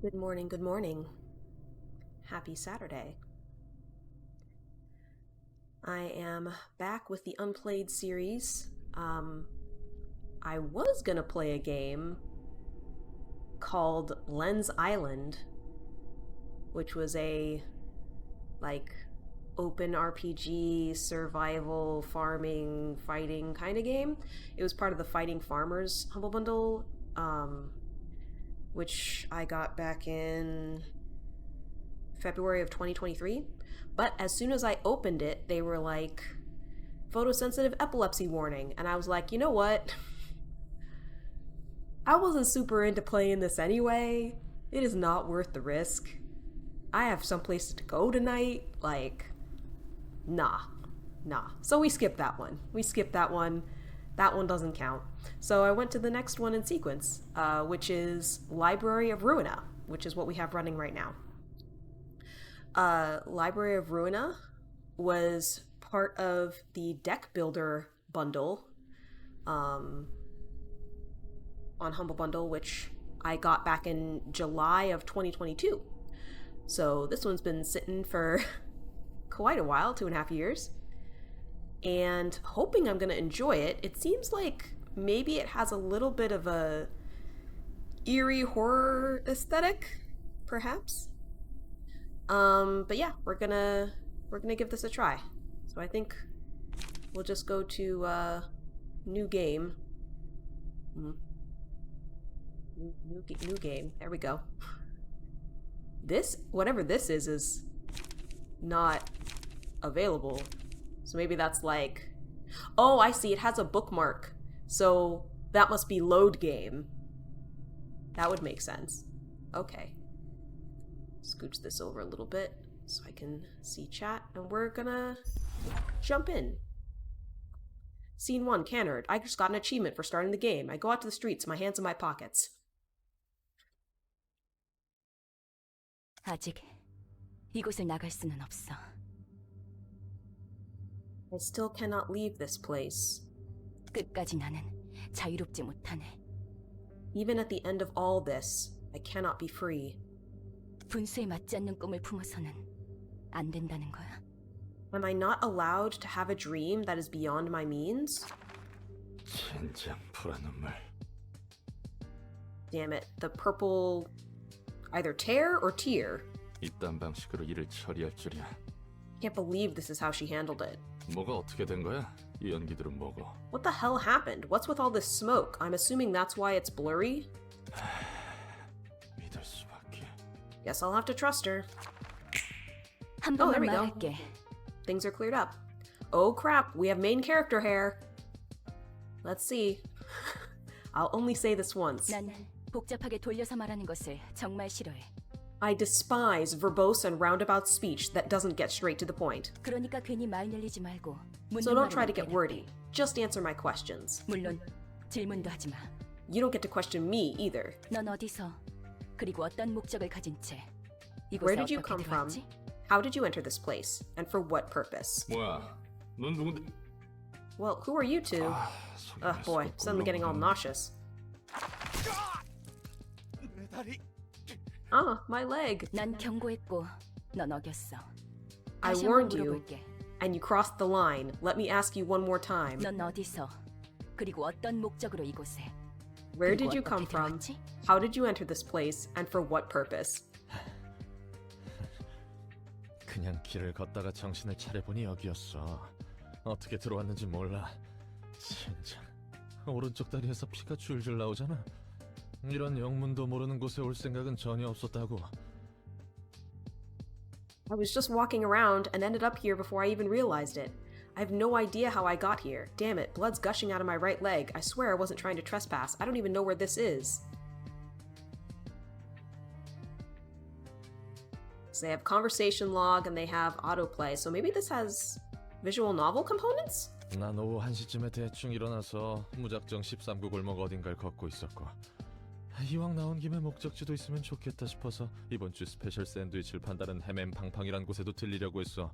Good morning, good morning. Happy Saturday. I am back with the Unplayed series. I was gonna play a game called Lens Island, which was a, open RPG, survival, farming, fighting kind of game. It was part of the Fighting Farmers Humble Bundle, which I got back in February of 2023. But as soon as I opened it, they were like, photosensitive epilepsy warning. And I was like, you know what? I wasn't super into playing this anyway. It is not worth the risk. I have someplace to go tonight. Nah. So we skipped that one. That one doesn't count. So I went to the next one in sequence, which is Library of Ruina, which is what we have running right now. Library of Ruina was part of the deck builder bundle on Humble Bundle, which I got back in July of 2022. So this one's been sitting for quite a while, 2.5 years. And hoping I'm going to enjoy it. It seems like maybe it has a little bit of a eerie horror aesthetic, perhaps. But yeah, we're gonna give this a try. So I think we'll just go to new game. New game. There we go. This, whatever this is not available. So maybe that's like, oh, I see, it has a bookmark. So that must be load game. That would make sense. Okay. Scooch this over a little bit so I can see chat, and we're gonna jump in. Scene 1, Cannard. I just got an achievement for starting the game. I go out to the streets, my hands in my pockets. 아직 이곳을 나갈 수는 없어. I still cannot leave this place. 끝까지 나는 자유롭지 못하네. Even at the end of all this, I cannot be free. 분수에 맞지 않는 꿈을 품어서는 안 된다는 거야. Am I not allowed to have a dream that is beyond my means? 젠장 불안눈물. Damn it, the purple... either tear or tear. 이딴 방식으로 일을 처리할 줄이야. Can't believe this is how she handled it. 뭐가 어떻게 된 거야? 이 연기들은 뭐고? What the hell happened? What's with all this smoke? I'm assuming that's why it's blurry? 믿을 수밖에. Guess I'll have to trust her. 한 Oh, there 번만 we go. 말할게. Things are cleared up. Oh crap, we have main character hair. Let's see. I'll only say this once. 난 복잡하게 돌려서 말하는 것을 정말 싫어해. I despise verbose and roundabout speech that doesn't get straight to the point. 그러니까 괜히 말 늘리지 말고 So 묻는 don't try to 말에만 get 대답해. wordy. Just answer my questions. 물론 질문도 하지 마. You don't get to question me either. 넌 어디서 그리고 어떤 목적을 가진 채 Where 이곳에 did you 어떻게 come from? 들어왔지? How did you enter this place? And for what purpose? 뭐야? 넌 누군데? Well, who are you two? 속이 Ugh, boy, 메스껍고 suddenly getting all 울렁거리네. nauseous. 내 다리. Ah, my leg. 난 경고했고 넌 어겼어. I 다시 warned 한번 you, 물어볼게. and you crossed the line. Let me ask you one more time. 넌 어디서 그리고 어떤 목적으로 이곳에 Where 그리고 did you come 어떻게 from? 들어왔지? How did you enter this place? And for what purpose? 그냥 길을 걷다가 정신을 차려보니 여기였어. 어떻게 들어왔는지 몰라. 진짜 오른쪽 다리에서 피가 줄줄 나오잖아. 이런 영문도 모르는 곳에 올 생각은 전혀 없었다고. I was just walking around and ended up here before I even realized it. I have no idea how I got here. Damn it, blood's gushing out of my right leg. I swear I wasn't trying to trespass. I don't even know where this is. So they have conversation log and they have autoplay. So maybe this has visual novel components? 난 오후 1시쯤에 대충 일어나서 무작정 13구 골목 어딘가를 걷고 있었고, 이왕 나온 김에 목적지도 있으면 좋겠다 싶어서 이번 주 스페셜 샌드위치를 판다는 햄앤팡팡이란 곳에도 들리려고 했어.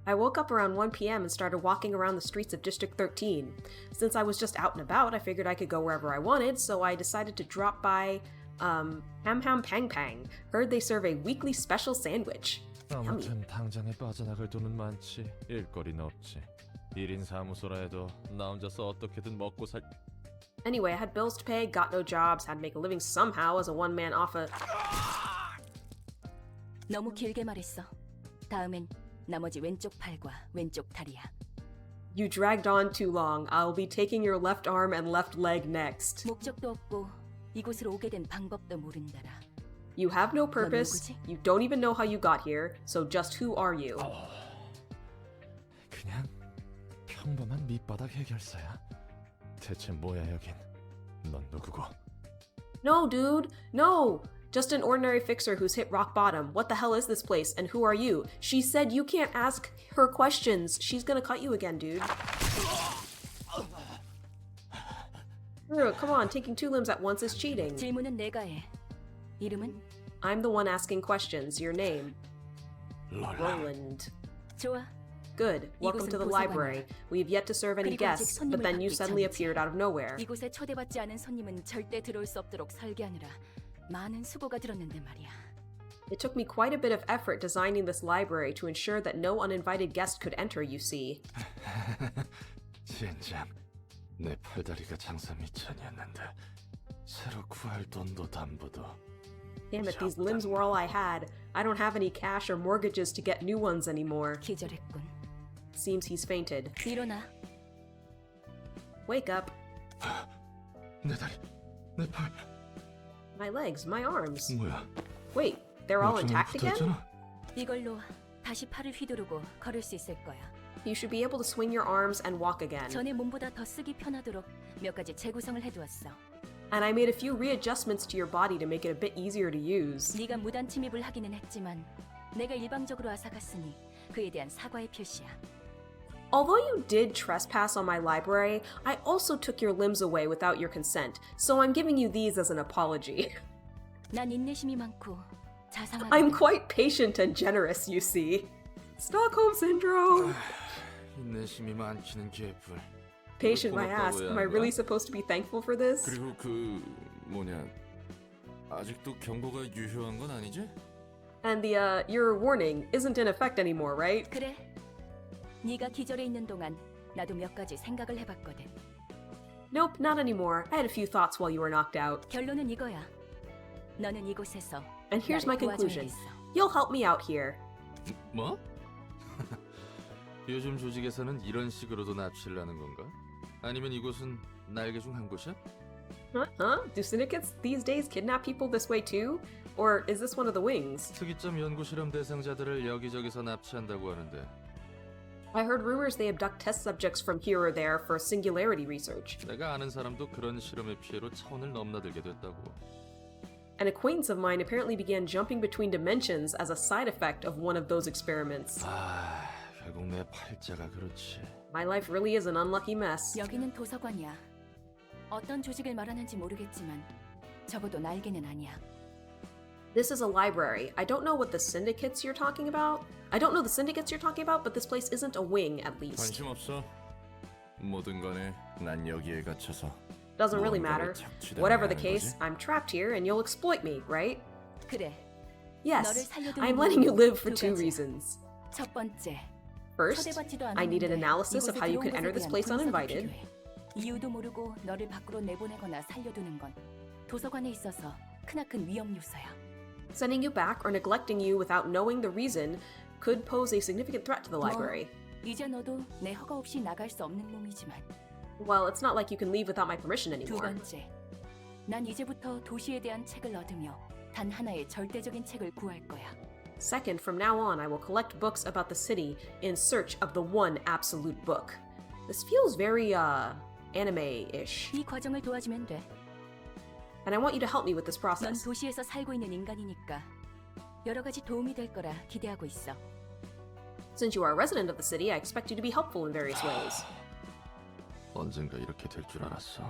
I woke up around 1 p.m. and started walking around the streets of District 13. Since I was just out and about, I figured I could go wherever I wanted, so I decided to drop by Ham Ham Pang Pang. Heard they serve a weekly special sandwich. Yummy. 아무튼 당장에 빠져나갈 돈은 많지. 일거리는 없지. 1인 사무소라 해도 나 혼자서 어떻게든 먹고 살... Anyway, I had bills to pay, got no jobs, had to make a living somehow as a one-man off a... 너무 길게 말했어. 다음엔 나머지 왼쪽 팔과 왼쪽 다리야. You dragged on too long. I'll be taking your left arm and left leg next. 목적도 없고 이곳으로 오게 된 방법도 모른다라. You have no purpose. You don't even know how you got here. So just who are you? 그냥 평범한 밑바닥 해결사야. 대체 뭐야 여긴? 넌 누구고? No, dude. No. Just an ordinary fixer who's hit rock bottom. What the hell is this place? And who are you? She said you can't ask her questions. She's gonna cut you again, dude. Come on, taking two limbs at once is cheating. 질문은 내가 해. 이름은? I'm the one asking questions. Your name? 롤라. Roland. 좋아. Good. Welcome to the library. We've yet to serve any 그리고 아직 guests, but then you 손님을 suddenly 받기 appeared out of nowhere. 이곳에 초대받지 않은 손님은 절대 들어올 수 없도록 설계하느라 많은 수고가 들었는데 말이야. It took me quite a bit of effort designing this library to ensure that no uninvited guest could enter, you see. 젠장, 내 팔다리가 장사 미천이었는데 새로 구할 돈도 담보도. Damn it, these limbs were all I had. I don't have any cash or mortgages to get new ones anymore. 기절했군. Seems he's fainted. 일어나. Wake up. 내 다리, 내 팔. My legs, my arms. 뭐야? Wait, they're all 멍청이 intact again? 붙어있잖아. 이걸로 다시 팔을 휘두르고 걸을 수 있을 거야. You should be able to swing your arms and walk again. 전에 몸보다 더 쓰기 편하도록 몇 가지 재구성을 해두었어. And I made a few readjustments to your body to make it a bit easier to use. 네가 무단 침입을 하기는 했지만 내가 일방적으로 앗아갔으니 그에 대한 사과의 표시야. Although you did trespass on my library, I also took your limbs away without your consent, so I'm giving you these as an apology. 난 인내심이 많고 자상하고 I'm quite patient and generous, you see. Stockholm Syndrome! 인내심이 많기는 개뿔. Patient my ass. Am I really supposed to be thankful for this? 그리고 아직도 경고가 유효한 건 아니지? And your warning isn't in effect anymore, right? 그래. 네가 기절해 있는 동안 나도 몇 가지 생각을 해봤거든. Nope, not anymore. I had a few thoughts while you were knocked out. 결론은 이거야. 너는 이곳에서 And here's my 나를 conclusion. 도와줘야겠어. You'll help me out here. 뭐? 요즘 조직에서는 이런 식으로도 납치를 하는 건가? 아니면 이곳은 날개 중 한 곳이야? Huh? Do syndicates these days kidnap people this way too? Or is this one of the wings? 특이점 연구 실험 대상자들을 여기저기서 납치한다고 하는데 I heard rumors they abduct test subjects from here or there for singularity research. 내가 아는 사람도 그런 실험의 피해로 차원을 넘나들게 됐다고. An acquaintance of mine apparently began jumping between dimensions as a side effect of one of those experiments. 아, 결국 내 팔자가 그렇지. My life really is an unlucky mess. 여기는 도서관이야. 어떤 조직을 말하는지 모르겠지만 적어도 날개는 아니야. This is a library. I don't know what the syndicates you're talking about. I don't know the syndicates you're talking about, but this place isn't a wing, at least. 관심 없어. 뭐든 간에 난 여기에 갇혀서. Doesn't really matter. 착취당해야 Whatever the 하는 case, 거지? I'm trapped here and you'll exploit me, right? 그래. Yes, 너를 살려두는 I'm letting you live for 두 two 가지야. reasons. 첫 번째, First, 초대받지도 I need an 않았는데 analysis of 이곳에 how you 들어온 could enter 것에 this 대한 place 분석이 uninvited. 필요해. 이유도 모르고 너를 밖으로 내보내거나 살려두는 건 도서관에 있어서 크나큰 위험 요소야. Sending you back or neglecting you without knowing the reason could pose a significant threat to the library. 이제 너도 내 허가 없이 나갈 수 없는 몸이지만 Well, it's not like you can leave without my permission 두 anymore. 번째, 난 이제부터 도시에 대한 책을 얻으며 단 하나의 절대적인 책을 구할 거야. Second, from now on, I will collect books about the city in search of the one absolute book. This feels very, anime-ish. 이 과정을 도와주면 돼. And I want you to help me with this 넌 process. 도시에서 살고 있는 인간이니까 여러 가지 도움이 될 거라 기대하고 있어. Since you are a resident of the city, I expect you to be helpful in various ways. 언젠가 이렇게 될 줄 알았어.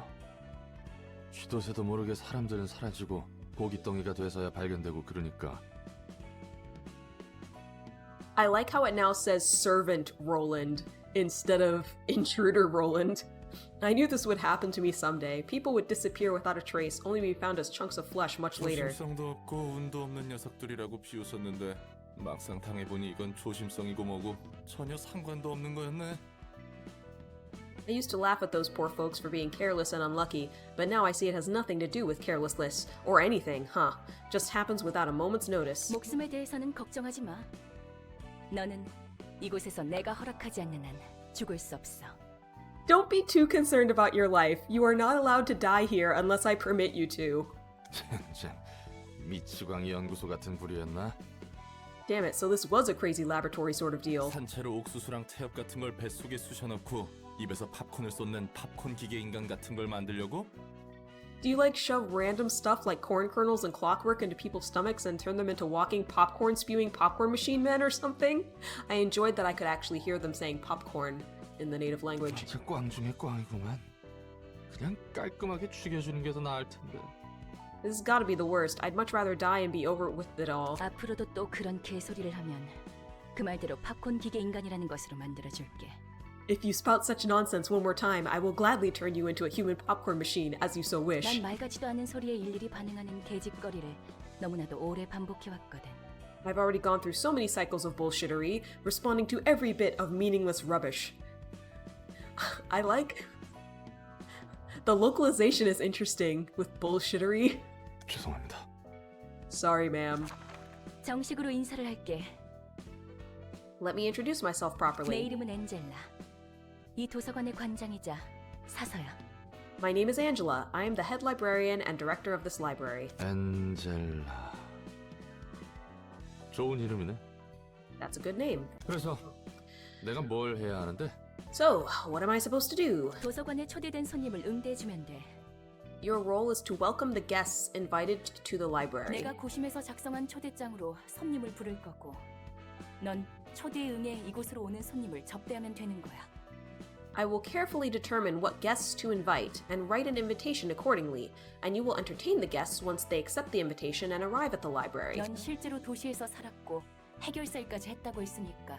쥐도새도 모르게 사람들은 사라지고 고깃덩이가 돼서야 발견되고 그러니까. I like how it now says Servant Roland instead of Intruder Roland. I knew this would happen to me someday. People would disappear without a trace, only to be found as chunks of flesh much later. 조심성도 없고 운도 없는 녀석들이라고 비웃었는데 막상 당해보니 이건 조심성이고 뭐고 전혀 상관도 없는 거였네. I used to laugh at those poor folks for being careless and unlucky, but now I see it has nothing to do with carelessness, or anything, huh? Just happens without a moment's notice. 목숨에 대해서는 걱정하지 마. 너는 이곳에서 내가 허락하지 않는 한 죽을 수 없어. Don't be too concerned about your life. You are not allowed to die here unless I permit you to. 참, 미치광이 연구소 같은 부류였나? Damn it, so this was a crazy laboratory sort of deal. 산채로 옥수수랑 태엽 같은 걸 뱃속에 쑤셔넣고 입에서 팝콘을 쏟는 팝콘 기계 인간 같은 걸 만들려고? Do you like shove random stuff like corn kernels and clockwork into people's stomachs and turn them into walking popcorn spewing popcorn machine men or something? I enjoyed that I could actually hear them saying popcorn in the native language. 진짜 꽝 중에 꽝이구만. 그냥 깔끔하게 죽여주는 게 더 나을 텐데. This has gotta be the worst. I'd much rather die and be over with it all. 앞으로도 또 그런 개소리를 하면 그 말대로 팝콘 기계 인간이라는 것으로 만들어줄게. If you spout such nonsense one more time, I will gladly turn you into a human popcorn machine as you so wish. 난 말 같지도 않은 소리에 일일이 반응하는 개짓거리를 너무나도 오래 반복해왔거든. I've already gone through so many cycles of bullshittery, responding to every bit of meaningless rubbish. I like... The localization is interesting with bullshittery. 죄송합니다. Sorry, ma'am. 정식으로 인사를 할게. Let me introduce myself 내 properly. 이름은 엔젤라. 이 도서관의 관장이자 사서야. My name is Angela. I am the head librarian and director of this library. 엔젤라. 좋은 이름이네. That's a good name. 그래서 내가 뭘 해야 하는데? So, what am I supposed to do? 도서관에 초대된 손님을 응대해주면 돼. Your role is to welcome the guests invited to the library. 내가 고심해서 작성한 초대장으로 손님을 부를 거고 넌 초대에 응해 이곳으로 오는 손님을 접대하면 되는 거야. I will carefully determine what guests to invite and write an invitation accordingly, and you will entertain the guests once they accept the invitation and arrive at the library. 넌 실제로 도시에서 살았고 해결사 일까지 했다고 했으니까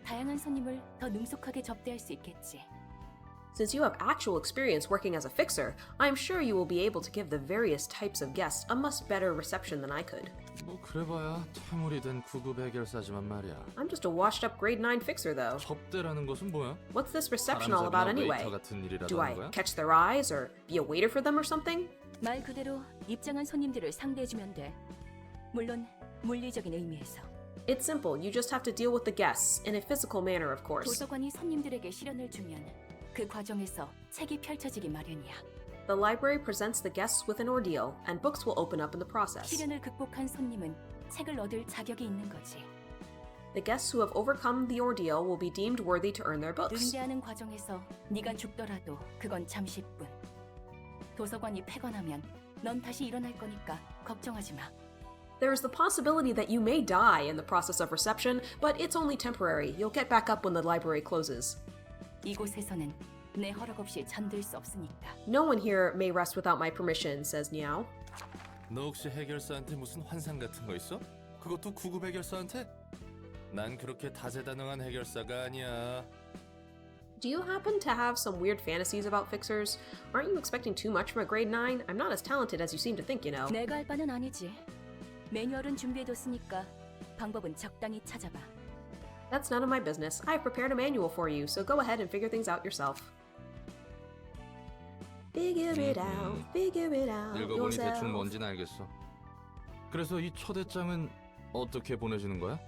다양한 손님을 더 능숙하게 접대할 수 있겠지. Since you have actual experience working as a fixer, I'm sure you will be able to give the various types of guests a much better reception than I could. 뭐 그래봐야 퇴물이 된 9급 해결사지만 말이야. I'm just a washed-up grade 9 fixer, though. 접대라는 것은 뭐야? What's this reception all about anyway? 웨이터 같은 일이라도 Do I 하는 거야? catch their eyes or be a waiter for them or something? 말 그대로 입장한 손님들을 상대해주면 돼. 물론 물리적인 의미에서. It's simple. You just have to deal with the guests, in a physical manner, of course. 도서관이 손님들에게 시련을 주면 그 과정에서 책이 펼쳐지기 마련이야. The library presents the guests with an ordeal, and books will open up in the process. 시련을 극복한 손님은 책을 얻을 자격이 있는 거지. The guests who have overcome the ordeal will be deemed worthy to earn their books. 응대하는 과정에서 네가 죽더라도 그건 잠시뿐. 도서관이 폐관하면 넌 다시 일어날 거니까 걱정하지 마. There is the possibility that you may die in the process of reception, but it's only temporary. You'll get back up when the library closes. 이곳에서는 내 허락 없이 잠들 수 없으니까. No one here may rest without my permission, says Niao. 너 혹시 해결사한테 무슨 환상 같은 거 있어? 그것도 9급 해결사한테? 난 그렇게 다재다능한 해결사가 아니야. Do you happen to have some weird fantasies about fixers? Aren't you expecting too much from a grade 9? I'm not as talented as you seem to think, you know. 내가 할 바는 아니지. 매뉴얼은 준비해뒀으니까 방법은 적당히 찾아봐. That's none of my business. I've prepared a manual for you, so go ahead and figure things out yourself. Figure it out 읽어보니 yourself. 대충 뭔지는 알겠어. 그래서 이 초대장은 어떻게 보내주는 거야?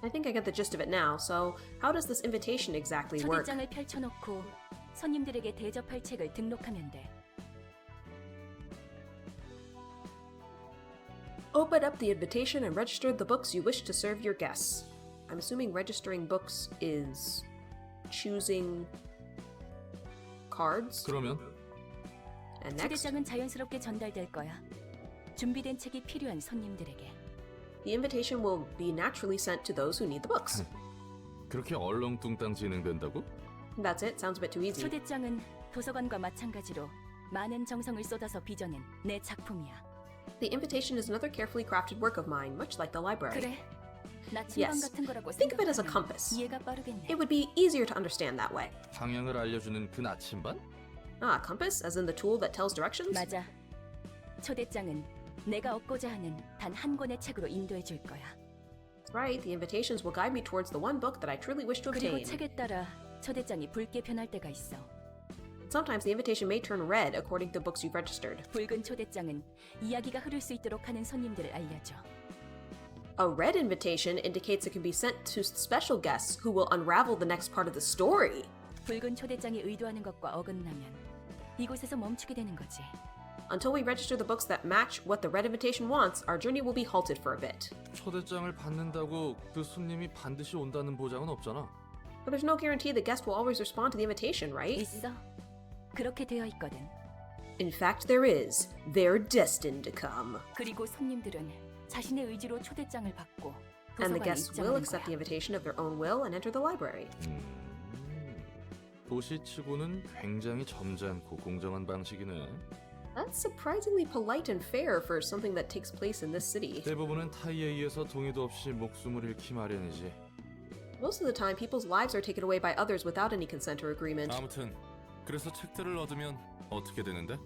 I think I get the gist of it now, so how does this invitation exactly work? 초대장을 펼쳐놓고 손님들에게 대접할 책을 등록하면 돼. Open up the invitation and register the books you wish to serve your guests. I'm assuming registering books is choosing cards. 그러면 And next, 초대장은 자연스럽게 전달될 거야. 준비된 책이 필요한 손님들에게. the invitation will be naturally sent to those who need the books. 그렇게 얼렁뚱땅 진행된다고? That's it. Sounds a bit too easy. 초대장은 도서관과 마찬가지로 많은 정성을 쏟아서 빚어낸 내 작품이야. The invitation is another carefully crafted work of mine, much like the library. 그래, 나침반 Yes. 같은 거라고 Think of it as a 생각하면 compass. 이해가 빠르겠네. It would be easier to understand that way. 방향을 알려주는 그 나침반? Ah, compass, as in the tool that tells directions? 맞아. 초대장은 내가 얻고자 하는 단 한 권의 책으로 인도해 줄 거야. That's right, the invitations will guide me towards the one book that I truly wish to 그리고 obtain. 책에 따라 초대장이 붉게 변할 때가 있어. Sometimes the invitation may turn red according to the books you've registered. 붉은 초대장은 이야기가 흐를 수 있도록 하는 손님들을 알려줘. A red invitation indicates it can be sent to special guests who will unravel the next part of the story. 붉은 초대장이 의도하는 것과 어긋나면 이곳에서 멈추게 되는 거지. Until we register the books that match what the red invitation wants, our journey will be halted for a bit. 초대장을 받는다고 그 손님이 반드시 온다는 보장은 없잖아. But there's no guarantee the guest will always respond to the invitation, right? 있어. 그렇게 되어 있거든. In fact, there is. They're destined to come. 그리고 손님들은 자신의 의지로 초대장을 받고 And the 도서관에 guests will 입장하는 accept the 거야. invitation of their own will and enter the library. 도시치고는 굉장히 점잖고 공정한 방식이네. That's surprisingly polite and fair for something that takes place in this city. 대부분은 타이에 의해서 동의도 없이 목숨을 잃기 마련이지. Most of the time, people's lives are taken away by others without any consent or agreement. 아무튼 그래서 책들을 얻으면 어떻게 되는데?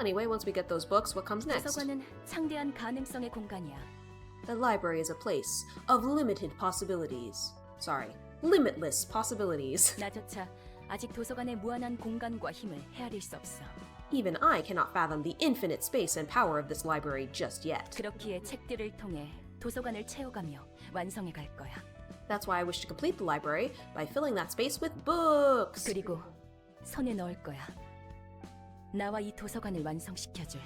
Anyway, once we get those books, what comes next? 도서관은 창대한 가능성의 공간이야. The library is a place of limited possibilities. Sorry, limitless possibilities. 나조차 아직 도서관의 무한한 공간과 힘을 헤아릴 수 없어. Even I cannot fathom the infinite space and power of this library just yet. 그렇기에 책들을 통해 도서관을 채워가며 완성해 갈 거야. That's why I wish to complete the library by filling that space with books. 그리고 손에 넣을 거야. 나와 이 도서관을 완성시켜줄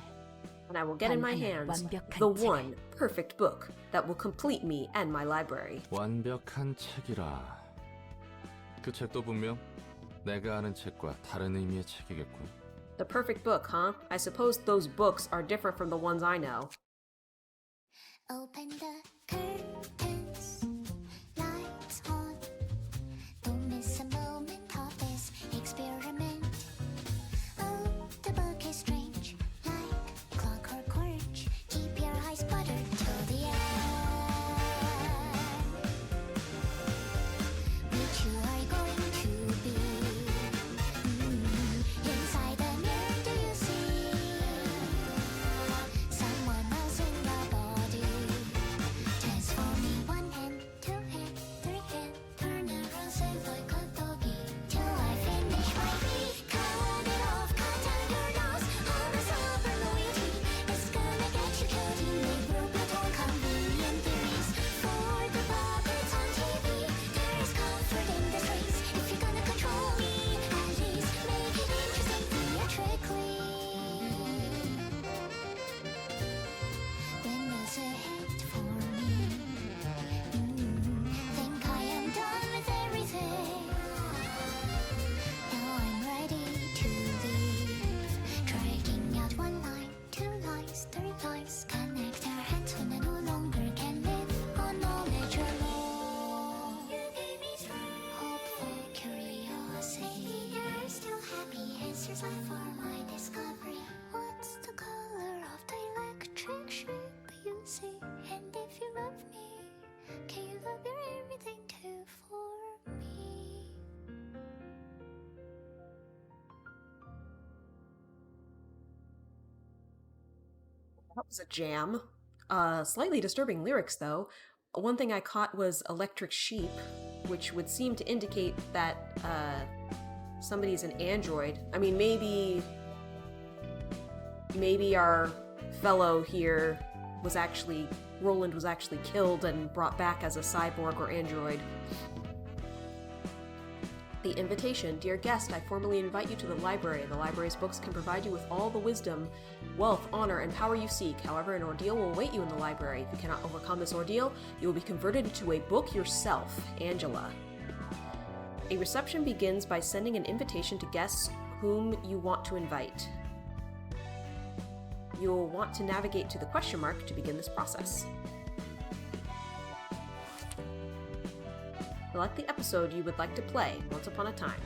And I will get in my hands 완벽한 the 책을. one perfect book that will complete me and my library. 완벽한 책이라. 그 책도 분명 내가 아는 책과 다른 의미의 책이겠군. The perfect book, huh? I suppose those books are different from the ones I know. Open the curtains, lights on. Don't miss a moment of this experiment. Oh, the book is strange, like clockwork orange. Keep your eyes buttered till the end. Which you are going to be? Inside the mirror, do you see someone else in the body? Transform me 1 hand, 2 hand, 3 hand. Turn around, say like a doggy till I finish my feet. Cut it off, cut out your nose. All this over loyalty is gonna get you killed. You make brutal, convenient theories for the puppets on TV. There is comfort in this race. If you're gonna control me, at least make it interesting theatrically. When there's a hit for me, think I am done with everything. Now I'm ready to leave. Dragging out 1 line, 2 lines, 3 lines. Connect our hands when I no longer can live on knowledge alone. You gave me strength, hopeful curiosity. You're still happy, answers left for my discovery. What's the color of the electric sheep you see? And if you love me, can you love your everything too for me? That was a jam. Slightly disturbing lyrics, though. One thing I caught was electric sheep, which would seem to indicate that somebody's an android. I mean, maybe our fellow here was actually, Roland was actually killed and brought back as a cyborg or android. The invitation. Dear guest, I formally invite you to the library. The library's books can provide you with all the wisdom, wealth, honor, and power you seek. However, an ordeal will await you in the library. If you cannot overcome this ordeal, you will be converted into a book yourself. Angela. A reception begins by sending an invitation to guests whom you want to invite. You'll want to navigate to the question mark to begin this process. Select the episode you would like to play, Once Upon a Time.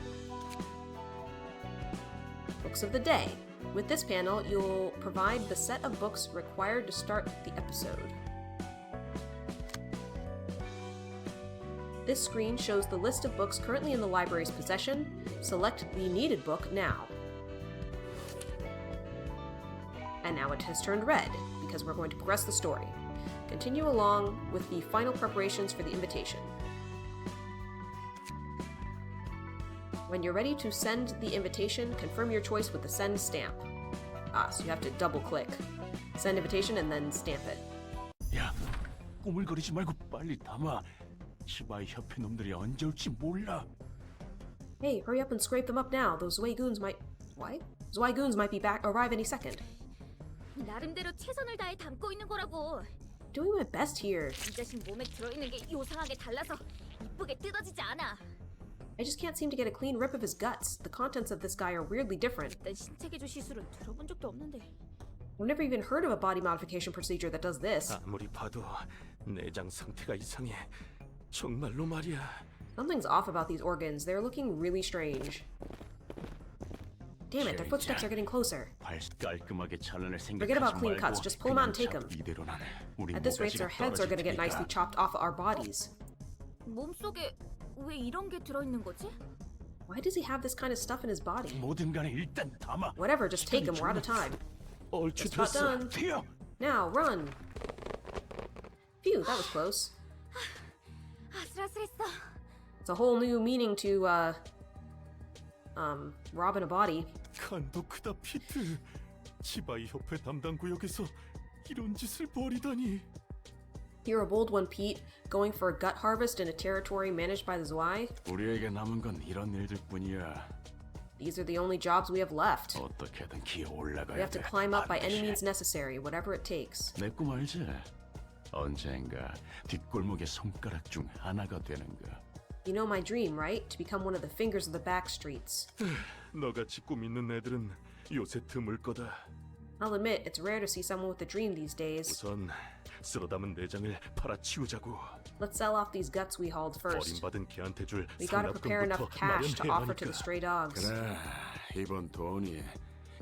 Books of the day. With this panel, you'll provide the set of books required to start the episode. This screen shows the list of books currently in the library's possession. Select the needed book now. And now it has turned red, because we're going to progress the story. Continue along with the final preparations for the invitation. When you're ready to send the invitation, confirm your choice with the send stamp. So you have to double click. Send invitation and then stamp it. 야, 꼬물거리지 말고 빨리 담아. 치바이 협회 놈들이 언제 올지 몰라. Hey, hurry up and scrape them up now. Those Zweigoons might... What? Zweigoons might be back, arrive any second. 나름대로 최선을 다해 담고 있는 거라고. Doing my best here. 이 자신 몸에 들어있는 게 요상하게 달라서 이쁘게 뜯어지지 않아. I just can't seem to get a clean rip of his guts. The contents of this guy are weirdly different. 난 신체 개조 시술은 들어본 적도 없는데. I've never even heard of a body modification procedure that does this. 아무리 봐도 내장 상태가 이상해. 정말로 말이야. Something's off about these organs. They're looking really strange. Damn it, their footsteps are getting closer. 깔끔하게 잘라낼 Forget about clean cuts, just pull them out and take them. 이대로는 우리 At this rate, their heads are gonna get nicely chopped off our bodies. 몸속에 왜 이런 게 들어있는 거지? Why does he have this kind of stuff in his body? 뭐든 간에 일단 담아. Whatever, just take him, we're out of time. 얼추 Just 됐어. done. 튀어. Now, run! Phew, that was close. 아슬아슬했어. It's a whole new meaning to, robbing a body. 간도 크다 피트. 치바이 협회 담당 구역에서 이런 짓을 벌이다니. You're a bold one, Pete, going for a gut harvest in a territory managed by the Zwei. 우리에게 남은 건 이런 일들뿐이야. These are the only jobs we have left. 어떻게든 기어 We 올라가야 have to 돼. climb up by any 반드시. means necessary, whatever it takes. 내 꿈 알지? 언젠가 뒷골목의 손가락 중 하나가 되는 거. You know my dream, right? To become one of the fingers of the back streets. 너같이 꿈 있는 애들은 요새 드물 거다. I'll admit, it's rare to see someone with a dream these days. 우선 쓸어 담은 내장을 팔아치우자고. Let's sell off these guts we hauled first. 버림받은 개한테 줄 We gotta prepare enough 상납금부터 cash to 마련해야 offer to the 하니까. stray dogs. 그래, 이번 돈이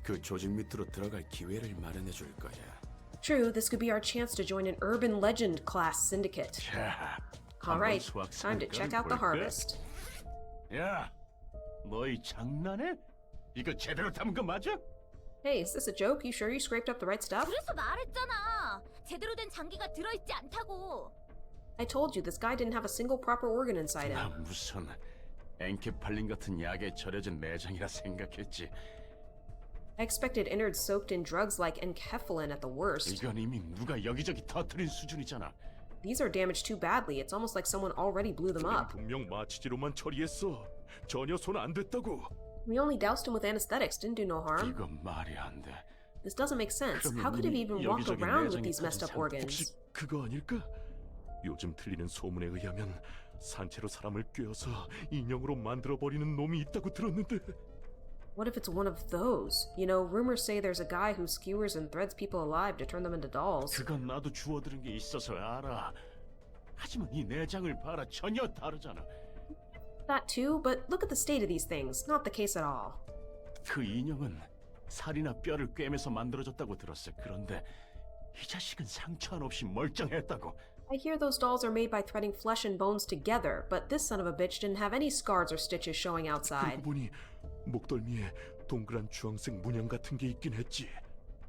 그 조직 밑으로 들어갈 기회를 마련해 줄 거야. True, this could be our chance to join an urban legend class syndicate. 자, Alright, 한번 수확 time to check out the 볼까? harvest. 야, 너희 장난해? 이거 제대로 담은 거 맞아? Hey, is this a joke? You sure you scraped up the right stuff? 그래서 말했잖아. 제대로 된 장기가 들어있지 않다고. I told you, this guy didn't have a single proper organ inside 나 him. 무슨 엔케팔린 같은 약에 절여진 내장이라 생각했지. I expected innards soaked in drugs like enkephalin at the worst. 이건 이미 누가 여기저기 터뜨린 수준이잖아. These are damaged too badly. It's almost like someone already blew them up. 분명 마취제로만 처리했어. 전혀 손 안 댔다고. We only doused him with anesthetics, didn't do no harm. 이건 말이 안 돼. This doesn't make sense. 그러면 How could he 이미 even walk 여기저기 around with 내장이 these messed 터진 up 상태. organs? 혹시 그거 아닐까? 요즘 들리는 소문에 의하면 산채로 사람을 꿰어서 인형으로 만들어버리는 놈이 있다고 들었는데. What if it's one of those? You know, rumors say there's a guy who skewers and threads people alive to turn them into dolls. 그건 나도 주워들은 게 있어서 알아. 하지만 이 내장을 봐라, 전혀 다르잖아. That too, but look at the state of these things. Not the case at all. 그 인형은 살이나 뼈를 꿰매서 만들어졌다고 들었어. 그런데 이 자식은 상처 한 없이 멀쩡했다고. I hear those dolls are made by threading flesh and bones together, but this son of a bitch didn't have any scars or stitches showing outside. 그러고 보니 목덜미에 동그란 주황색 문양 같은 게 있긴 했지.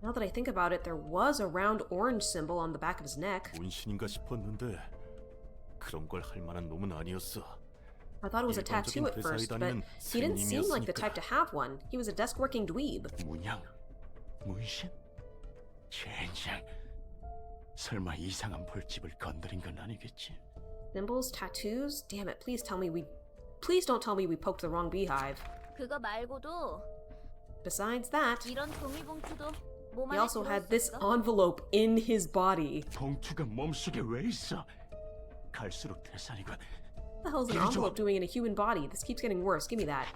Now that I think about it, there was a round orange symbol on the back of his neck. 문신인가 싶었는데 그런 걸 할 만한 놈은 아니었어. I thought it was a tattoo at first, but he didn't seem like the type to have one. He was a desk-working dweeb. 문양? 문신? 젠장. 설마 이상한 벌집을 건드린 건 아니겠지? Symbols, tattoos? Damn it, please don't tell me we poked the wrong beehive. 그거 말고도 Besides that, 이런 종이 봉투도 몸 he 안에 also had this 들어있었어. envelope in his body. 봉투가 몸속에 왜 있어? 갈수록 대산이군. What the hell's an envelope doing in a human body? This keeps getting worse. Give me that.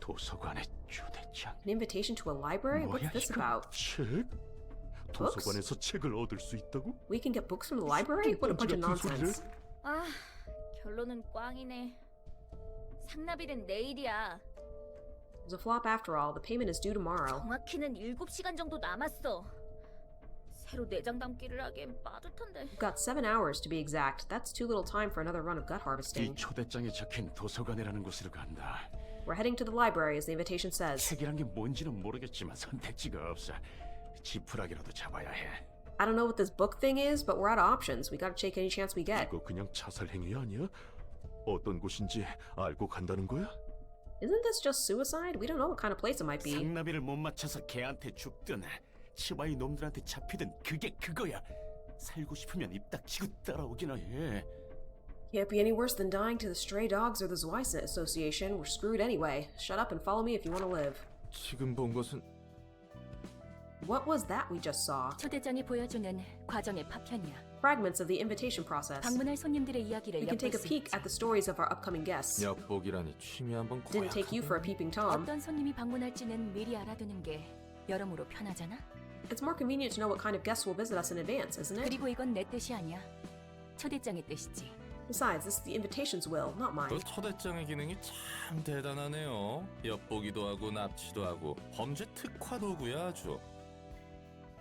도서관의 주대장. An invitation to a library? What's 뭐야 this 이거? about? 책? Books? 도서관에서 책을 얻을 수 있다고? We can get books from the library? What a bunch of nonsense. 아, 결론은 꽝이네. 상납일은 내일이야. It's a flop after all. The payment is due tomorrow. 정확히는 7시간 정도 남았어. 배로 내장 담기를 하기엔 빠듯한데. We've got 7 hours to be exact. That's too little time for another run of gut 이 harvesting. 초대장에 적힌 도서관이라는 곳으로 간다. We're heading to the library, as the invitation says. 책이란 게 뭔지는 모르겠지만 선택지가 없어. 지푸라기라도 잡아야 해. I don't know what this book thing is, but we're out of options. We gotta take any chance we get. 이거 그냥 자살 행위 아니야? 어떤 곳인지 알고 간다는 거야? Isn't this just suicide? We don't know what kind of place it might be. 상나비를 못 맞춰서 개한테 죽든 치바이 놈들한테 잡히든 그게 그거야. 살고 싶으면 입 닥치고 따라오기나 해. Can't be any worse than dying to the stray dogs or the Zweisa Association. We're screwed anyway. Shut up and follow me if you want to live. 지금 본 것은 What was that we just saw? 초대장이 보여주는 과정의 파편이야. Fragments of the invitation process. 방문할 손님들의 이야기를 We can take 엿볼 a 수 peek 있지. at the stories of our upcoming guests. 엿보기라니 취미 한번 Didn't take you for a peeping Tom. 어떤 손님이 방문할지는 미리 알아두는 게 여러모로 편하잖아. It's more convenient to know what kind of guests will visit us in advance, isn't it? 그리고 이건 내 뜻이 아니야. 초대장의 뜻이지. Besides, this is the invitation's will, not mine. 그 초대장의 기능이 참 대단하네요. 엿보기도 하고 납치도 하고 범죄 특화 도구야 아주.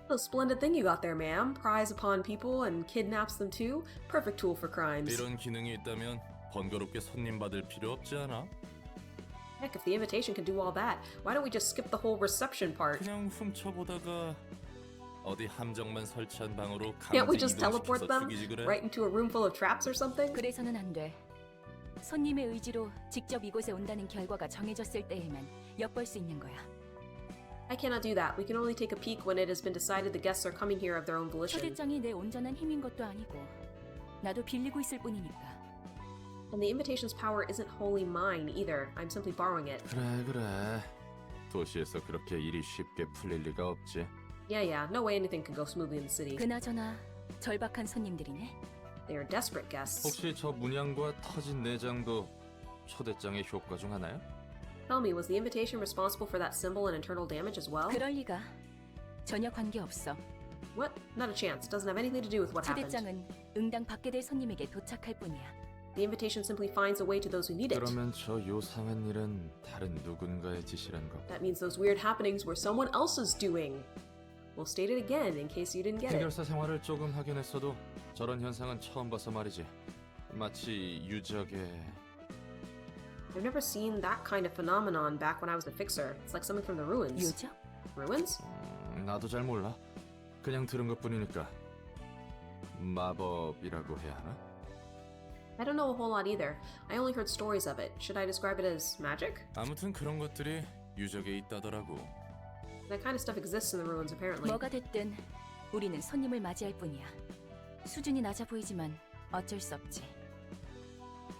What a splendid thing you got there, ma'am. Pries upon people and kidnaps them too. Perfect tool for crimes. 이런 기능이 있다면 번거롭게 손님 받을 필요 없지 않아? Heck, if the invitation can do all that, why don't we just skip the whole reception part? 그냥 훔쳐보다가 어디 함정만 설치한 방으로 Can't we 강제 just teleport 이동시켜서 them 죽이지 그래? right into a room full of traps or something? 그래서는 안 돼. 손님의 의지로 직접 이곳에 온다는 결과가 정해졌을 때에만 엿볼 수 있는 거야. I cannot do that. We can only take a peek when it has been decided the guests are coming here of their own volition. 초대장이 내 온전한 힘인 것도 아니고 나도 빌리고 있을 뿐이니까. And the invitation's power isn't wholly mine either. I'm simply borrowing it. 그래. 도시에서 그렇게 일이 쉽게 풀릴 리가 없지. Yeah, no way anything can go smoothly in the city. 그나저나 절박한 손님들이네. They are desperate guests. 혹시 저 문양과 터진 내장도 초대장의 효과 중 하나요? Tell me, was the invitation responsible for that symbol and internal damage as well? 그럴 리가. 전혀 관계없어. What? Not a chance. Doesn't have anything to do with what happened. 초대장은 응당 받게 될 손님에게 도착할 뿐이야. The invitation simply finds a way to those who need it. 그러면 저 요상한 일은 다른 누군가의 짓이란 거. That means those weird happenings were someone else's doing. We'll state it again in case you didn't get it. 해결사 생활을 조금 하긴 했어도 저런 현상은 처음 봐서 말이지. 마치 유적의 I've never seen that kind of phenomenon back when I was a fixer. It's like something from the ruins. 유적? Ruins? 나도 잘 몰라. 그냥 들은 것뿐이니까. 마법이라고 해야 하나? I don't know a whole lot either. I only heard stories of it. Should I describe it as magic? 아무튼 그런 것들이 유적에 있다더라고. That kind of stuff exists in the ruins, apparently. 뭐가 됐든 우리는 손님을 맞이할 뿐이야. 수준이 낮아 보이지만 어쩔 수 없지.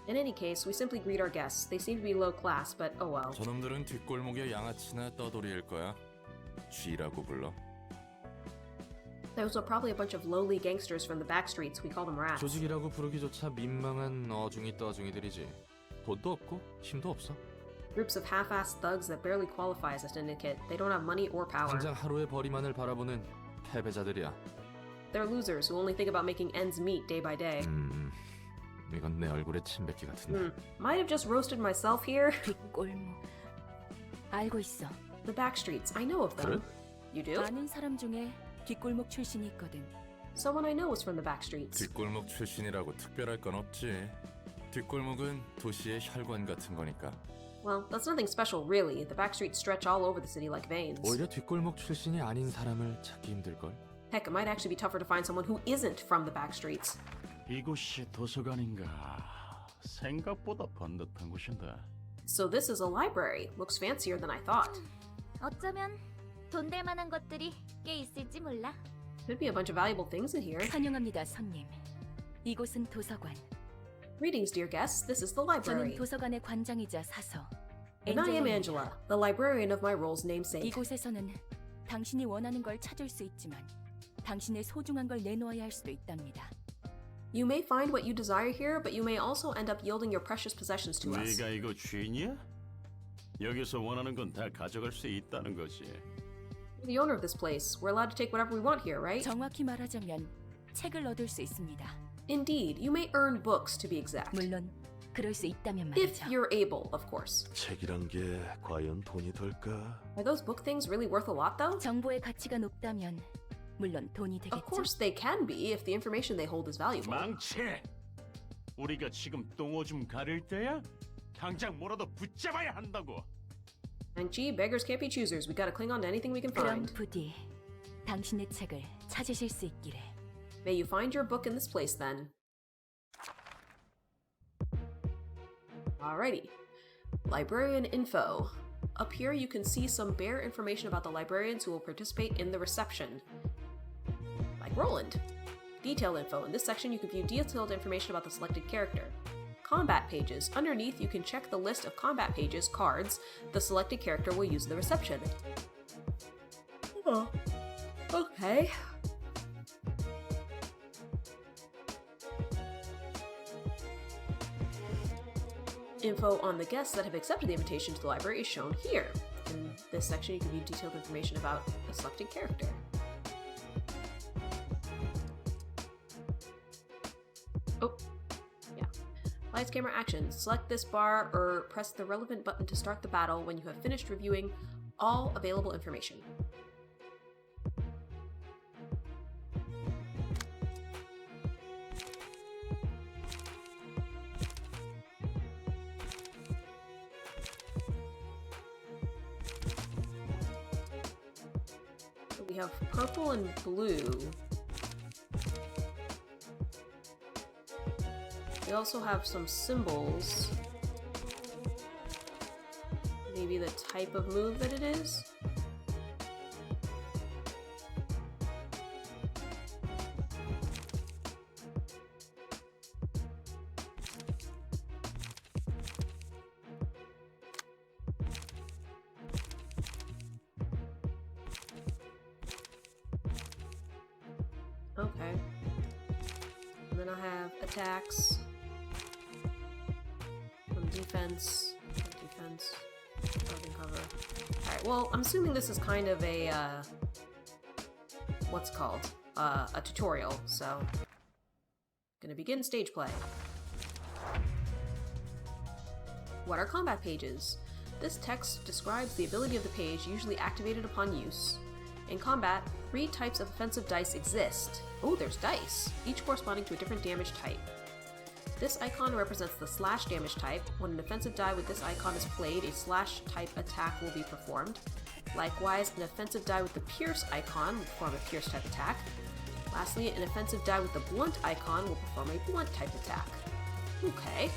In any case, we simply greet our guests. They seem to be low class, but oh well. 저놈들은 뒷골목의 양아치나 떠돌이일 거야. 쥐라고 불러. Those are probably a bunch of lowly gangsters from the back streets. We call them rats. 조직이라고 부르기조차 민망한 어중이 떠중이들이지. 돈도 없고 힘도 없어. Groups of half-assed thugs that barely qualify as a syndicate. They don't have money or power. 당장 하루의 벌이만을 바라보는 패배자들이야. They're losers who only think about making ends meet day by day. 이건 내 얼굴에 침뱉기 같은데. Might have just roasted myself here. 뒷골목. 알고 있어. The back streets. I know of them. 그래? You do? 아는 사람 중에 뒷골목 출신이 있거든. Someone I know is from the back streets. 뒷골목 출신이라고 특별할 건 없지. 뒷골목은 도시의 혈관 같은 거니까. Well, that's nothing special, really. The back streets stretch all over the city like veins. 오히려 뒷골목 출신이 아닌 사람을 찾기 힘들걸. Heck, it might actually be tougher to find someone who isn't from the back streets. 이곳이 도서관인가? 생각보다 번듯한 곳인데. So this is a library. Looks fancier than I thought. 어쩌면 돈 될 만한 것들이 꽤 있을지 몰라. Could be a bunch of valuable things in here. 환영합니다, 손님. 이곳은 도서관. Greetings, dear guests. This is the 저는 library. 도서관의 관장이자 사서. And I am 엔젤입니다. Angela, the librarian of my role's namesake. 이곳에서는 당신이 원하는 걸 찾을 수 있지만 당신의 소중한 걸 내놓아야 할 수도 있답니다. You may find what you desire here, but you may also end up yielding your precious possessions to us. 네가 이거 주인이야? 여기서 원하는 건 다 가져갈 수 있다는 거지. We're the owner of this place. We're allowed to take whatever we want here, right? 정확히 말하자면 책을 얻을 수 있습니다. Indeed, you may earn books to be exact. 물론 그럴 수 있다면 If 말이죠. you're able, of course. 책이란 게 과연 돈이 될까? Are those book things really worth a lot, though? 정보의 가치가 높다면 물론 돈이 Of 되겠죠? course they can be if the information they hold is valuable. 망치! 우리가 지금 똥오줌 가릴 때야? 당장 뭐라도 붙잡아야 한다고. Gee, beggars can't be choosers. We gotta cling on to anything we can 그럼 find. 부디 당신의 책을 찾으실 수 있기를. May you find your book in this place then. Alrighty. Librarian info. Up here you can see some bare information about the librarians who will participate in the reception. Like Roland. Detailed info. In this section you can view detailed information about the selected character. Combat pages. Underneath you can check the list of combat pages, cards, the selected character will use in the reception. Oh. Okay. Info on the guests that have accepted the invitation to the library is shown here. In this section, you can view detailed information about a selected character. Oh, yeah. Lights, camera, action. Select this bar or press the relevant button to start the battle when you have finished reviewing all available information. We have purple and blue. We also have some symbols. Maybe the type of move that it is? Okay. And then I have attacks. From defense. Cover. Alright, well, I'm assuming this is kind of a, what's it called? A tutorial, so... Gonna begin stage play. What are combat pages? This text describes the ability of the page usually activated upon use. In combat, 3 types of offensive dice exist. Oh, there's dice, each corresponding to a different damage type. This icon represents the slash damage type. When an offensive die with this icon is played, a slash type attack will be performed. Likewise, an offensive die with the pierce icon will perform a pierce type attack. Lastly, an offensive die with the blunt icon will perform a blunt type attack. Okay.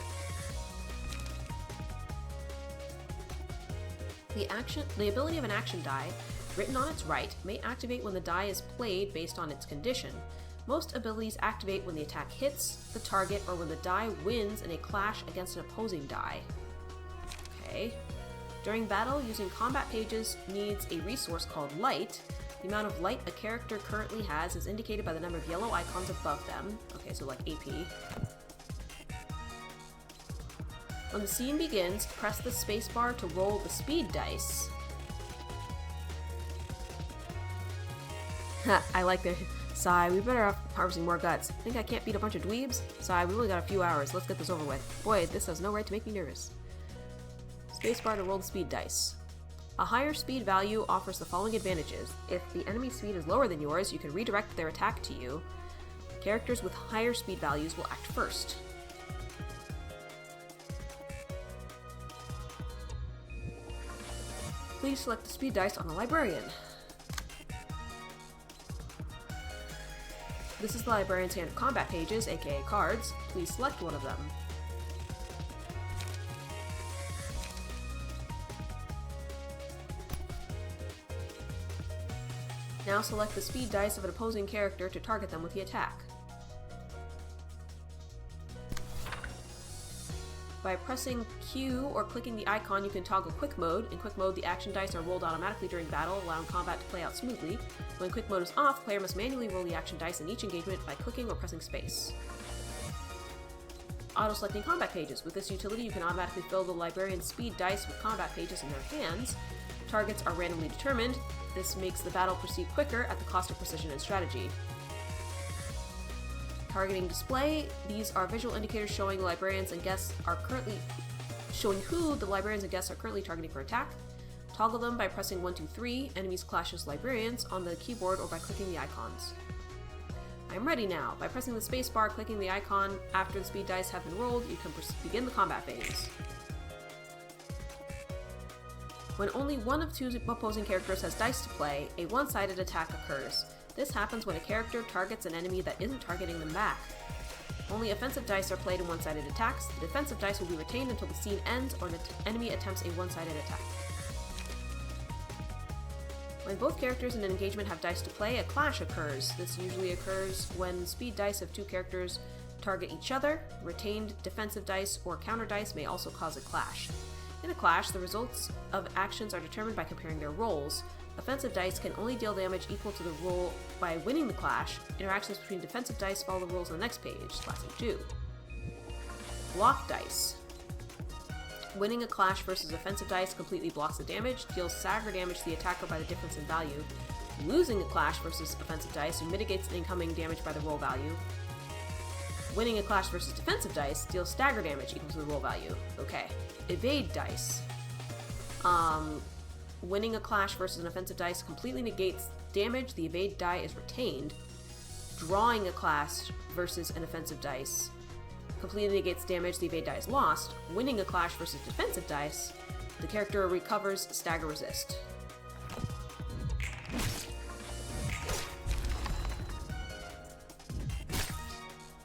The ability of an action die, written on its right, may activate when the die is played based on its condition. Most abilities activate when the attack hits the target or when the die wins in a clash against an opposing die. Okay. During battle, using combat pages needs a resource called light. The amount of light a character currently has is indicated by the number of yellow icons above them. Okay, so like AP. When the scene begins, press the spacebar to roll the speed dice. Ha, I like the... Sigh, we better have harvesting more guts. Think I can't beat a bunch of dweebs? Sigh, we only got a few hours. Let's get this over with. Boy, this has no right to make me nervous. Spacebar to roll the speed dice. A higher speed value offers the following advantages. If the enemy's speed is lower than yours, you can redirect their attack to you. Characters with higher speed values will act first. Please select the speed dice on the librarian. This is the librarian's hand of combat pages, aka cards. Please select one of them. Now select the speed dice of an opposing character to target them with the attack. By pressing Q or clicking the icon, you can toggle Quick Mode. In Quick Mode, the action dice are rolled automatically during battle, allowing combat to play out smoothly. When Quick Mode is off, the player must manually roll the action dice in each engagement by clicking or pressing space. Auto-selecting combat pages. With this utility, you can automatically fill the librarian's speed dice with combat pages in their hands. Targets are randomly determined. This makes the battle proceed quicker at the cost of precision and strategy. Targeting display. These are visual indicators showing who the librarians and guests are currently targeting for attack. Toggle them by pressing 1, 2, 3, enemies clash as librarians, on the keyboard or by clicking the icons. I'm ready now. By pressing the spacebar, clicking the icon, after the speed dice have been rolled, you can begin the combat phase. When only one of two opposing characters has dice to play, a one-sided attack occurs. This happens when a character targets an enemy that isn't targeting them back. Only offensive dice are played in one-sided attacks. The defensive dice will be retained until the scene ends or an enemy attempts a one-sided attack. When both characters in an engagement have dice to play, a clash occurs. This usually occurs when speed dice of two characters target each other. Retained defensive dice or counter dice may also cause a clash. In a clash, the results of actions are determined by comparing their rolls. Offensive dice can only deal damage equal to the roll by winning the clash. Interactions between defensive dice follow the rules on the next page, Classic 2. Block dice. Winning a clash versus offensive dice completely blocks the damage, deals stagger damage to the attacker by the difference in value. Losing a clash versus offensive dice mitigates the incoming damage by the roll value. Winning a clash versus defensive dice deals stagger damage equal to the roll value. Okay. Evade dice. Winning a clash versus an offensive dice completely negates damage, the evade die is retained. Drawing a clash versus an offensive dice completely negates damage, the evade die is lost. Winning a clash versus defensive dice, the character recovers stagger resist.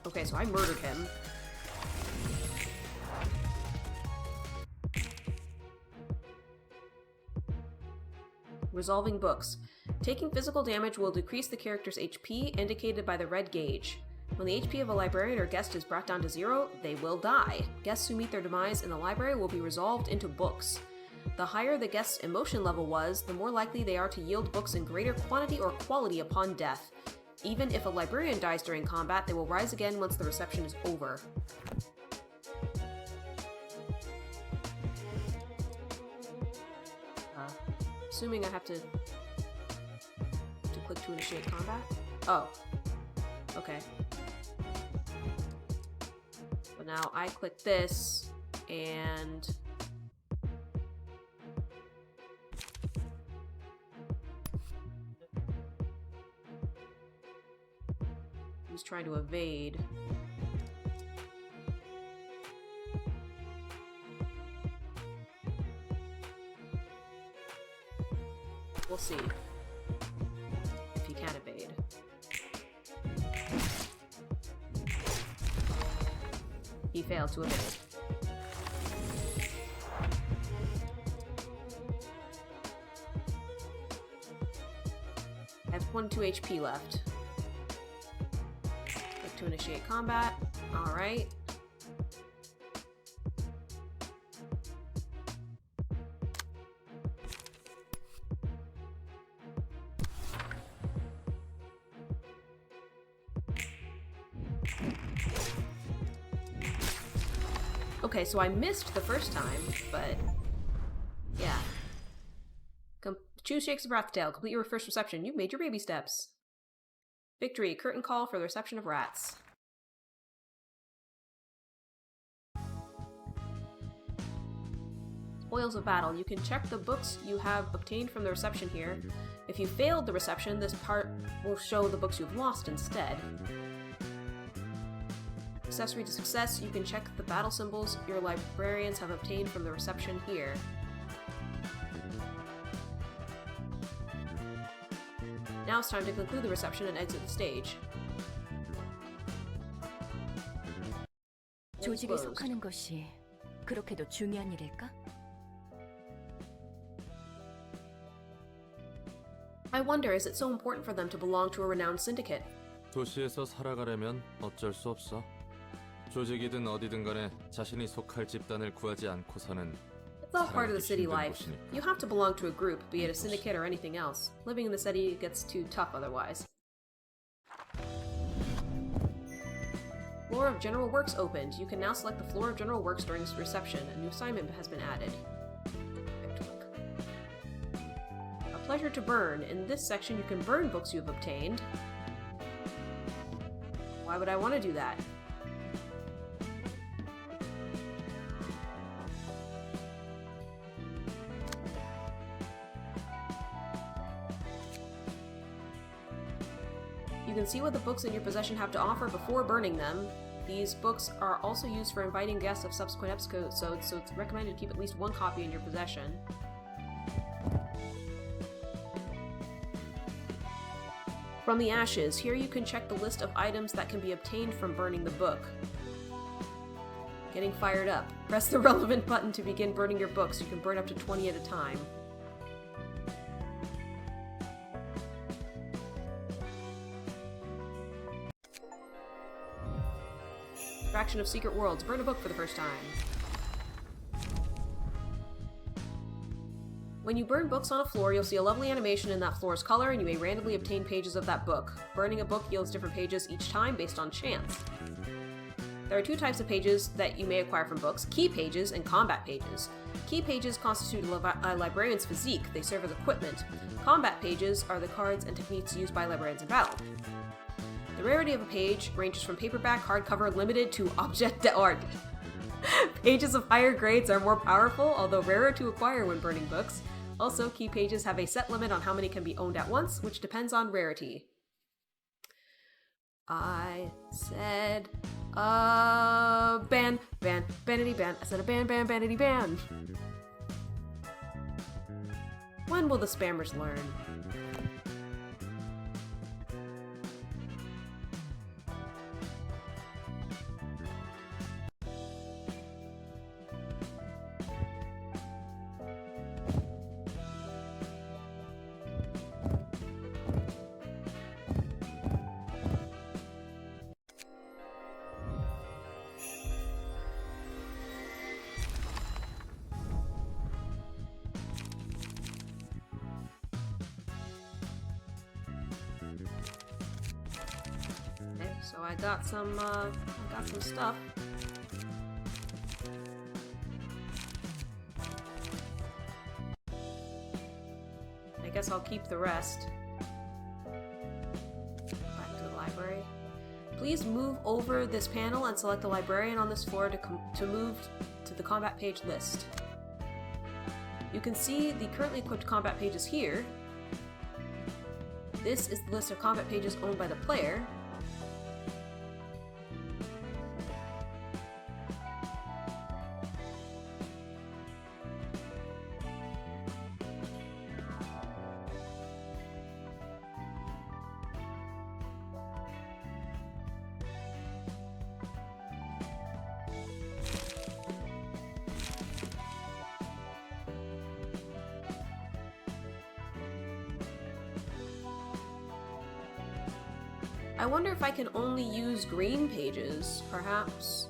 Okay, so I murdered him. Resolving books. Taking physical damage will decrease the character's HP, indicated by the red gauge. When the HP of a librarian or guest is brought down to 0, they will die. Guests who meet their demise in the library will be resolved into books. The higher the guest's emotion level was, the more likely they are to yield books in greater quantity or quality upon death. Even if a librarian dies during combat, they will rise again once the reception is over. Assuming I have to click to initiate combat? Oh. Okay. But now I click this, and... he's trying to evade. We'll see if he can evade. He failed to evade. I have 22 HP left. Click to initiate combat. Alright. Okay, so I missed the first time, but yeah. Choose Shakes of Wrathtail. Complete your first reception. You've made your baby steps. Victory. Curtain call for the reception of rats. Spoils of battle. You can check the books you have obtained from the reception here. If you failed the reception, this part will show the books you've lost instead. Accessory to success, you can check the battle symbols your librarians have obtained from the reception here. Now it's time to conclude the reception and exit the stage. 조직에 속하는 것이 그렇게도 중요한 일일까? I wonder, is it so important for them to belong to a renowned syndicate? 도시에서 살아가려면 어쩔 수 없어. 조직이든 어디든 간에 자신이 속할 집단을 구하지 않고서는 It's all part of the city life. You have to belong to a group, be it a syndicate or anything else. Living in the city gets too tough otherwise. Floor of General Works opened. You can now select the Floor of General Works during this reception. A new assignment has been added. A pleasure to burn. In this section, you can burn books you have obtained. Why would I want to do that? You can see what the books in your possession have to offer before burning them. These books are also used for inviting guests of subsequent episodes, so it's recommended to keep at least one copy in your possession. From the ashes, here you can check the list of items that can be obtained from burning the book. Getting fired up. Press the relevant button to begin burning your books. You can burn up to 20 at a time. Fraction of Secret Worlds. Burn a book for the first time. When you burn books on a floor, you'll see a lovely animation in that floor's color, and you may randomly obtain pages of that book. Burning a book yields different pages each time based on chance. There are two types of pages that you may acquire from books: key pages and combat pages. Key pages constitute a librarian's physique. They serve as equipment. Combat pages are the cards and techniques used by librarians in battle. The rarity of a page ranges from paperback, hardcover, limited to object d'art. Pages of higher grades are more powerful, although rarer to acquire when burning books. Also, key pages have a set limit on how many can be owned at once, which depends on rarity. I said, ban, banity ban. I said a ban, banity ban. When will the spammers learn? So I got some stuff. I guess I'll keep the rest. Back to the library. Please move over this panel and select the librarian on this floor to move to the combat page list. You can see the currently equipped combat pages here. This is the list of combat pages owned by the player. I wonder if I can only use green pages, perhaps.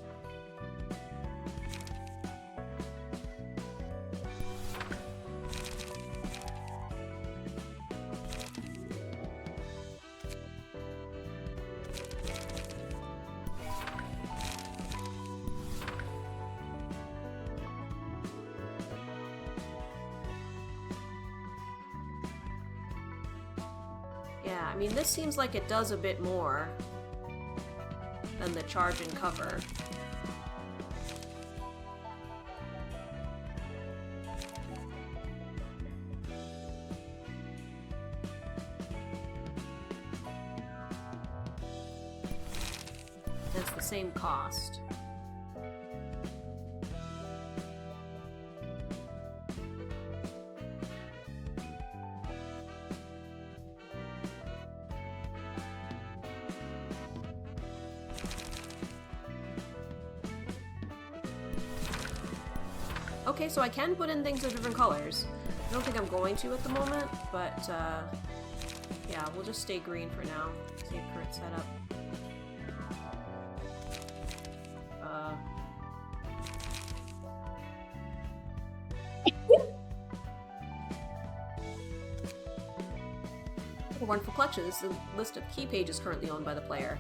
Yeah, I mean, this seems like it does a bit more than the charge and cover. That's the same cost. Okay, so I can put in things of different colors. I don't think I'm going to at the moment, but yeah, we'll just stay green for now. Save current setup. A wonderful collection. This is a list of key pages currently owned by the player.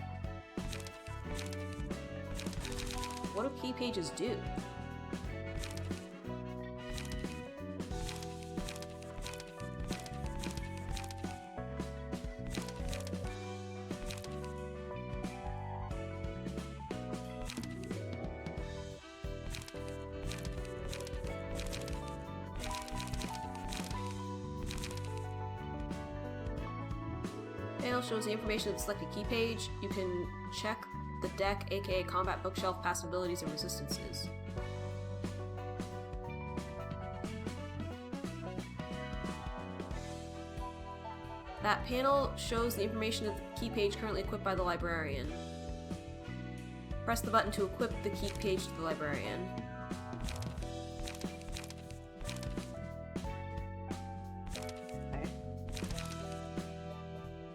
What do key pages do? panel shows the information of the selected key page. You can check the deck, aka combat bookshelf, passive abilities, and resistances. That panel shows the information of the key page currently equipped by the librarian. Press the button to equip the key page to the librarian. Okay.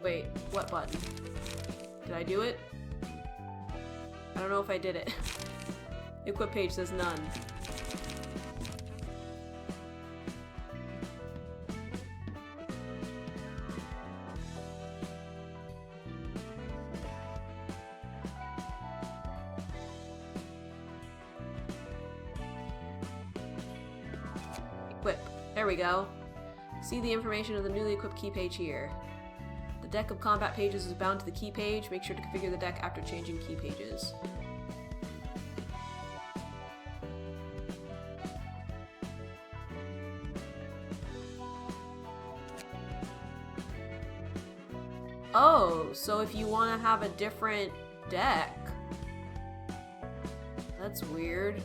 Wait, what button? Did I do it? I don't know if I did it. The equip page says none. Equip. There we go. See the information of the newly equipped key page here. The deck of combat pages is bound to the key page. Make sure to configure the deck after changing key pages. Oh, so if you want to have a different deck. That's weird.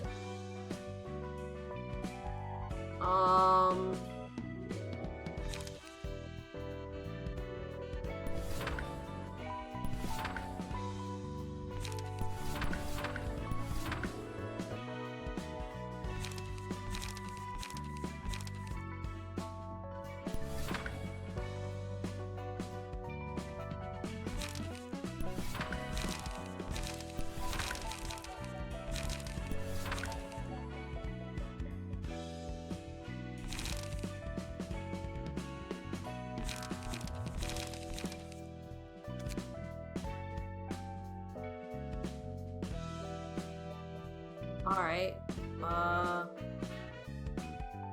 Alright.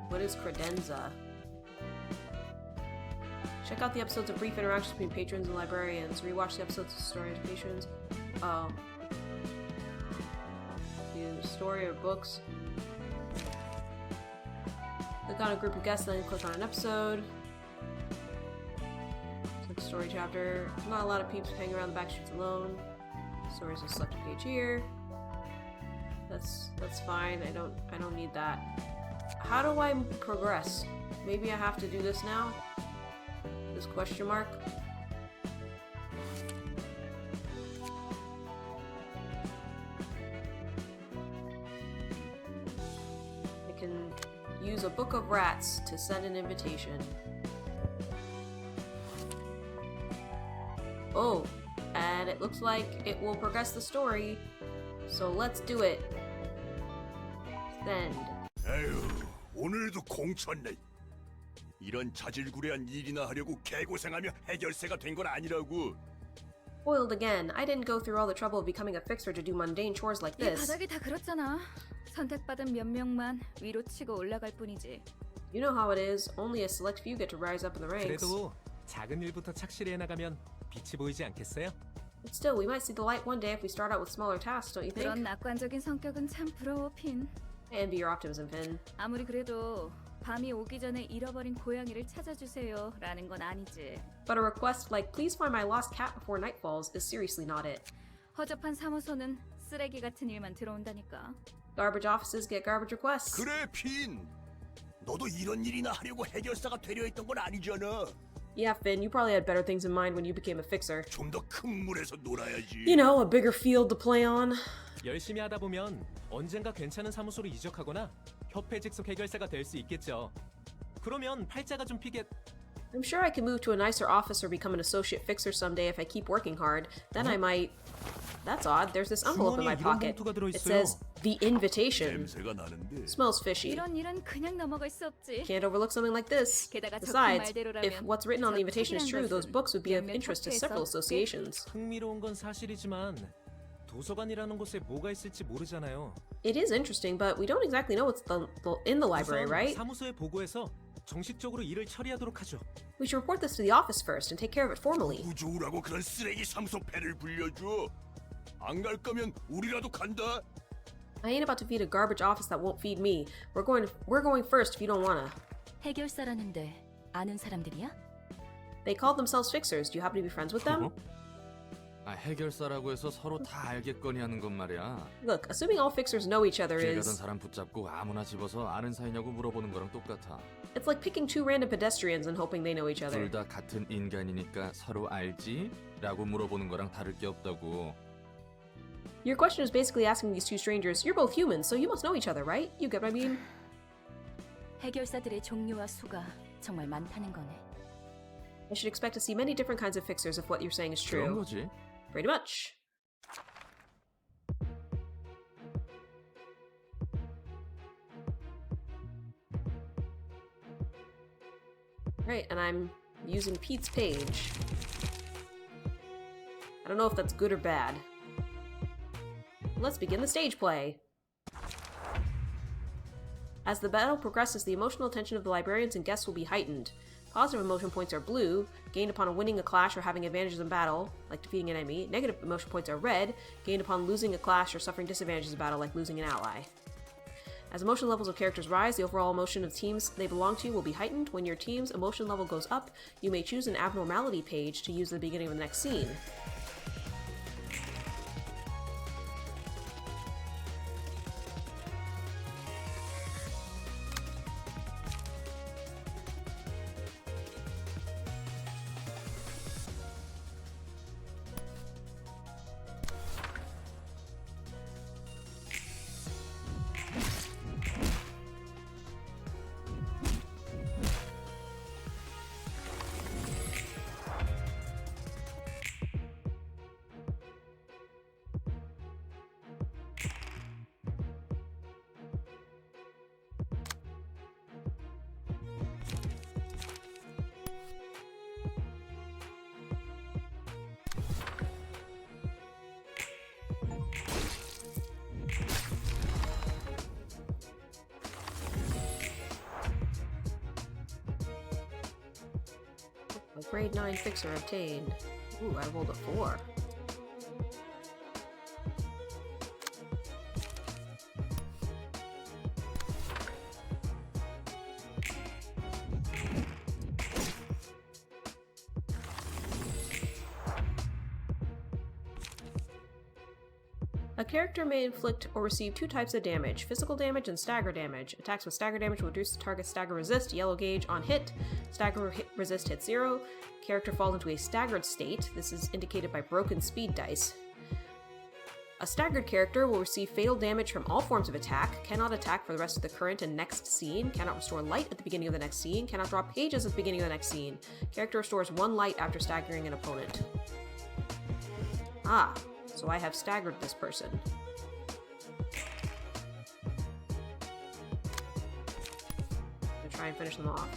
What is credenza? Check out the episodes of brief interactions between patrons and librarians. Rewatch the episodes of stories patrons. Oh. View story or books. Click on a group of guests, then click on an episode. Click story chapter. Not a lot of peeps hanging around the back streets alone. Stories is selected page here. That's fine. I don't need that. How do I progress? Maybe I have to do this now? This question mark? I can use a book of rats to send an invitation. Oh, and it looks like it will progress the story. So let's do it. Send. 에휴, 오늘도 공쳤네. 이런 자질구레한 일이나 하려고 개고생하며 해결사가 된 건 아니라고. Foiled again. I didn't go through all the trouble of becoming a fixer to do mundane chores like 이 this. 바닥이 다 그렇잖아. 선택받은 몇 명만 위로 치고 올라갈 뿐이지. You know how it is. Only a select few get to rise up in the ranks. 그래도 작은 일부터 착실히 해나가면 빛이 보이지 않겠어요? But still, we might see the light one day if we start out with smaller tasks, don't you think? 그런 낙관적인 성격은 참 부러워, 핀. I envy your optimism, Finn. 아무리 그래도 밤이 오기 전에 잃어버린 고양이를 찾아주세요 라는 건 아니지. But a request like, please find my lost cat before night falls is seriously not it. 허접한 사무소는 쓰레기 같은 일만 들어온다니까. Garbage offices get garbage requests. 그래, 핀. 너도 이런 일이나 하려고 해결사가 되려 했던 건 아니잖아. Yeah, Finn, you probably had better things in mind when you became a fixer. 좀 더 큰 물에서 놀아야지. You know, a bigger field to play on. 열심히 하다 보면 언젠가 괜찮은 사무소로 이적하거나 협회 직속 해결사가 될 수 있겠죠. 그러면 팔자가 좀 피게. I'm sure I can move to a nicer office or become an associate fixer someday if I keep working hard. Then I might... That's odd. There's this envelope in my pocket. It says, the invitation. 냄새가 나는데. Smells fishy. 이런 일은 그냥 넘어갈 수 없지. Can't overlook something like this. 게다가 적힌 Besides, 말대로라면 if what's written on the invitation is 저 true, those 책이란 books would be of 것은 interest to 몇몇 several 협회에서 associations. 흥미로운 건 사실이지만 도서관이라는 곳에 뭐가 있을지 모르잖아요. It is interesting, but we don't exactly know what's in the library, 우선 right? 사무소에 보고해서 정식적으로 일을 처리하도록 하죠. We should report this to the office first and take care of it formally. 우주라고 그런 쓰레기 사무소 배를 불려줘. 안 갈 거면 우리라도 간다. I ain't about to feed a garbage office that won't feed me. We're going first if you don't wanna. 해결사라는데 아는 사람들이야? They called themselves fixers. Do you happen to be friends with them? 아, 해결사라고 해서 서로 다 알겠거니 하는 건 말이야. Look, assuming all fixers know each other 길 가던 is... 사람 붙잡고 아무나 집어서 아는 사이냐고 물어보는 거랑 똑같아. It's like picking two random pedestrians and hoping they know each other. 둘 다 같은 인간이니까 서로 알지? 라고 물어보는 거랑 다를 게 없다고. Your question is basically asking these two strangers, you're both humans, so you must know each other, right? You get what I mean? 해결사들의 종류와 수가 정말 많다는 거네. I should expect to see many different kinds of fixers if what you're saying is 그런 true. 거지. Pretty much. Right, and I'm using Pete's page. I don't know if that's good or bad. Let's begin the stage play. As the battle progresses, the emotional tension of the librarians and guests will be heightened. Positive emotion points are blue, gained upon winning a clash or having advantages in battle, like defeating an enemy. Negative emotion points are red, gained upon losing a clash or suffering disadvantages in battle, like losing an ally. As emotion levels of characters rise, the overall emotion of teams they belong to will be heightened. When your team's emotion level goes up, you may choose an abnormality page to use at the beginning of the next scene. A grade 9 fixer obtained. Ooh, I rolled a 4. A character may inflict or receive two types of damage, physical damage and stagger damage. Attacks with stagger damage will reduce the target's stagger resist, yellow gauge on hit. Stagger resist hit 0. Character falls into a staggered state. This is indicated by broken speed dice. A staggered character will receive fatal damage from all forms of attack, cannot attack for the rest of the current and next scene, cannot restore light at the beginning of the next scene, cannot draw pages at the beginning of the next scene. Character restores 1 light after staggering an opponent. Ah. So I have staggered this person. I'm gonna try and finish them off.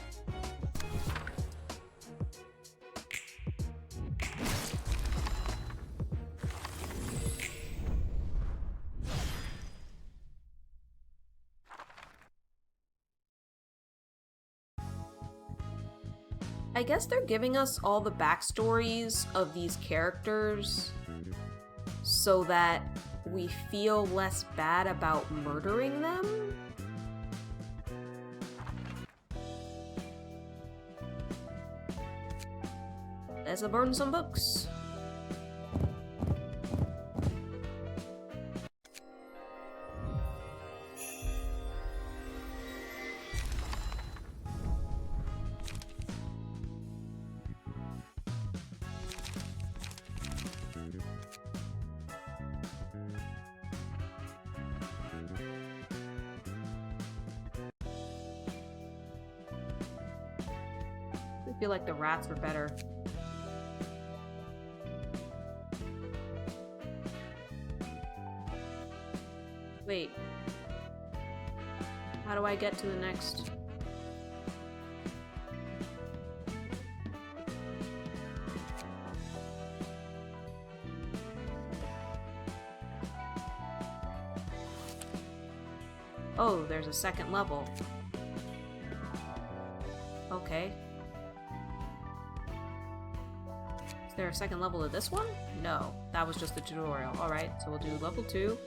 I guess they're giving us all the backstories of these characters so that we feel less bad about murdering them? Let's burn some books. I feel like the rats were better. Wait. How do I get to the next? Oh, there's a second level. Okay. Is there a second level to this one? No, that was just the tutorial. Alright, so we'll do level 2.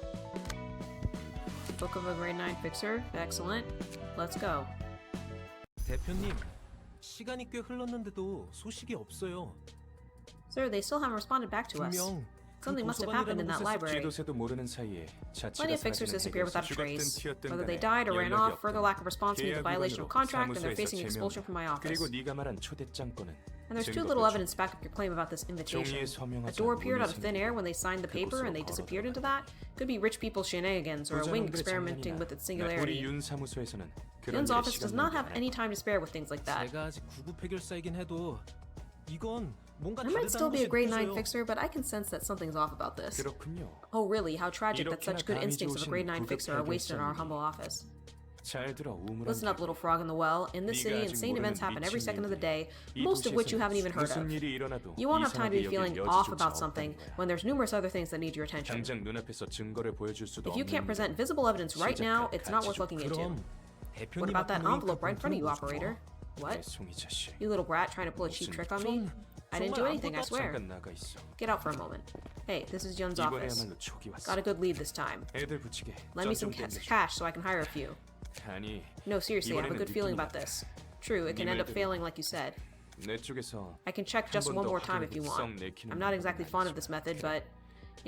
Book of a grade 9 fixer. Excellent. Let's go. 대표님, 시간이 꽤 흘렀는데도 소식이 없어요. Sir, they still haven't responded back to us. 분명 Something must have happened in that library. 쥐도새도 모르는 사이에 Plenty of fixers disappear without a trace. 튀었든 Whether they 간에 died or ran 연락이 off, 없고. further lack of response means a 계약 violation of 위반으로 contract and they're 사무소에서 facing 제명. expulsion from my office. 그리고 네가 말한 초대장 건은 And there's too 증거도 little 줘. evidence back of your claim about this invitation. 종이에 A 서명하자 door appeared 문이 out of thin air when they signed the paper and they disappeared into that? Could be rich people's shenanigans or a wing 부자놈들의 experimenting with its 장난이나. 우리 singularity. 윤 사무소에서는 그런 Yun's 일에 office does 시간 not have 낭비 안 해. any time to spare with things like that. 제가 아직 9급 해결사이긴 해도 이건 뭔가 I might still 다르다는 be a 것이 grade 9 느껴져요. fixer, but I can sense that something's off about this. 그렇군요. Oh really, how tragic that such good 이렇게나 instincts of a grade 9 감이 좋으신 fixer are wasted in our 구급 humble office. 잘 들어 우물한 Listen up, little frog in the well. In this city, insane events happen every second of the day, most of which you haven't even heard of. 무슨 일이 일어나도 You won't have time to be 이상하게 feeling 여길 off 여지조차 about 없다는 something 거야. when there's numerous other things that need your attention. 당장 눈앞에서 증거를 보여줄 수도 If you can't 없는 present visible evidence right now, it's not worth looking into. 그럼 What 대표님 about that 앞에 envelope right in front of you, 보이니까 operator? What? 송이 자식. You little brat trying to pull a cheap trick on me? I didn't do anything, I swear. 잠깐 나가 있어. Get out for a moment. Hey, this is Yun's office. 이번에야말로 촉이 왔어. Got a good lead this time. 애들 붙이게. Lend me some 좀 땡겨줘. cash so I can hire a few. 아니, No, seriously, I have a good feeling about 느낌이 this. True, it can end up failing like you said. 내 쪽에서 I can check just 한 one 번 더 more time if you 확인해서 want. 썩 내키는 I'm not 건 exactly fond of this method, but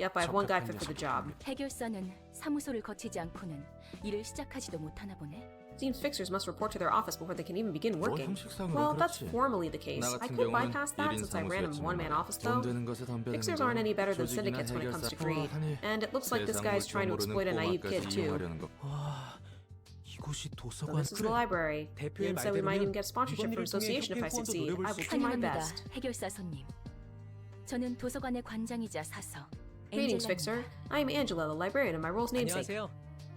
yep, I have one guy fit for the job. 해결사는 사무소를 거치지 않고는 일을 시작하지도 못하나 보네. Seems fixers must report to their office before they can even begin working. 형식상으로는 Well, that's 그렇지. formally the case. 나 I 같은 could 경우는 bypass that 1인 since I ran a 사무소였지만 one-man office 돈 though. 되는 것에 덤벼드는 Fixers 건 aren't any better than 조직이나 syndicates when it comes to 해결사 greed. 포함하니 And it looks like this 세상 guy's trying to 물정 exploit a 모르는 naive kid 꼬마까지 too. 이용하려는 것. 와, 이곳이 So 도서관. this is the library. 대표의 Ian said we might even 말대로면 get sponsorship from 이번 일을 통해 association if I 협회 후원도 succeed. 노려볼 I 수 will do my 환영합니다, best. 해결사 손님. 저는 도서관의 관장이자 사서 Greetings, fixer. I am Angela, the librarian, and my role's namesake. 안녕하세요.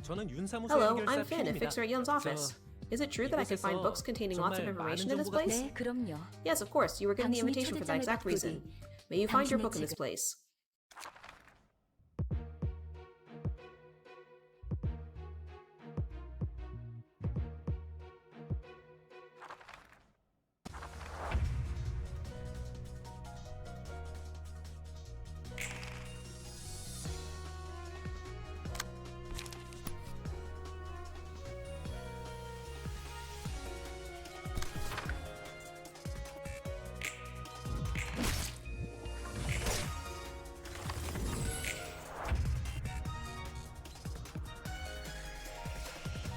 저는 윤 사무소 Hello, 해결사 I'm Finn, a 핀입니다. fixer at Yun's office. Is it true that I can find books containing lots of information in this place? 네, 그럼요. Yes, of course. You were given the 당신이 invitation for that 초대장을 exact 받고 reason. 뒤 May you find your 당신의 book in this 책을- place.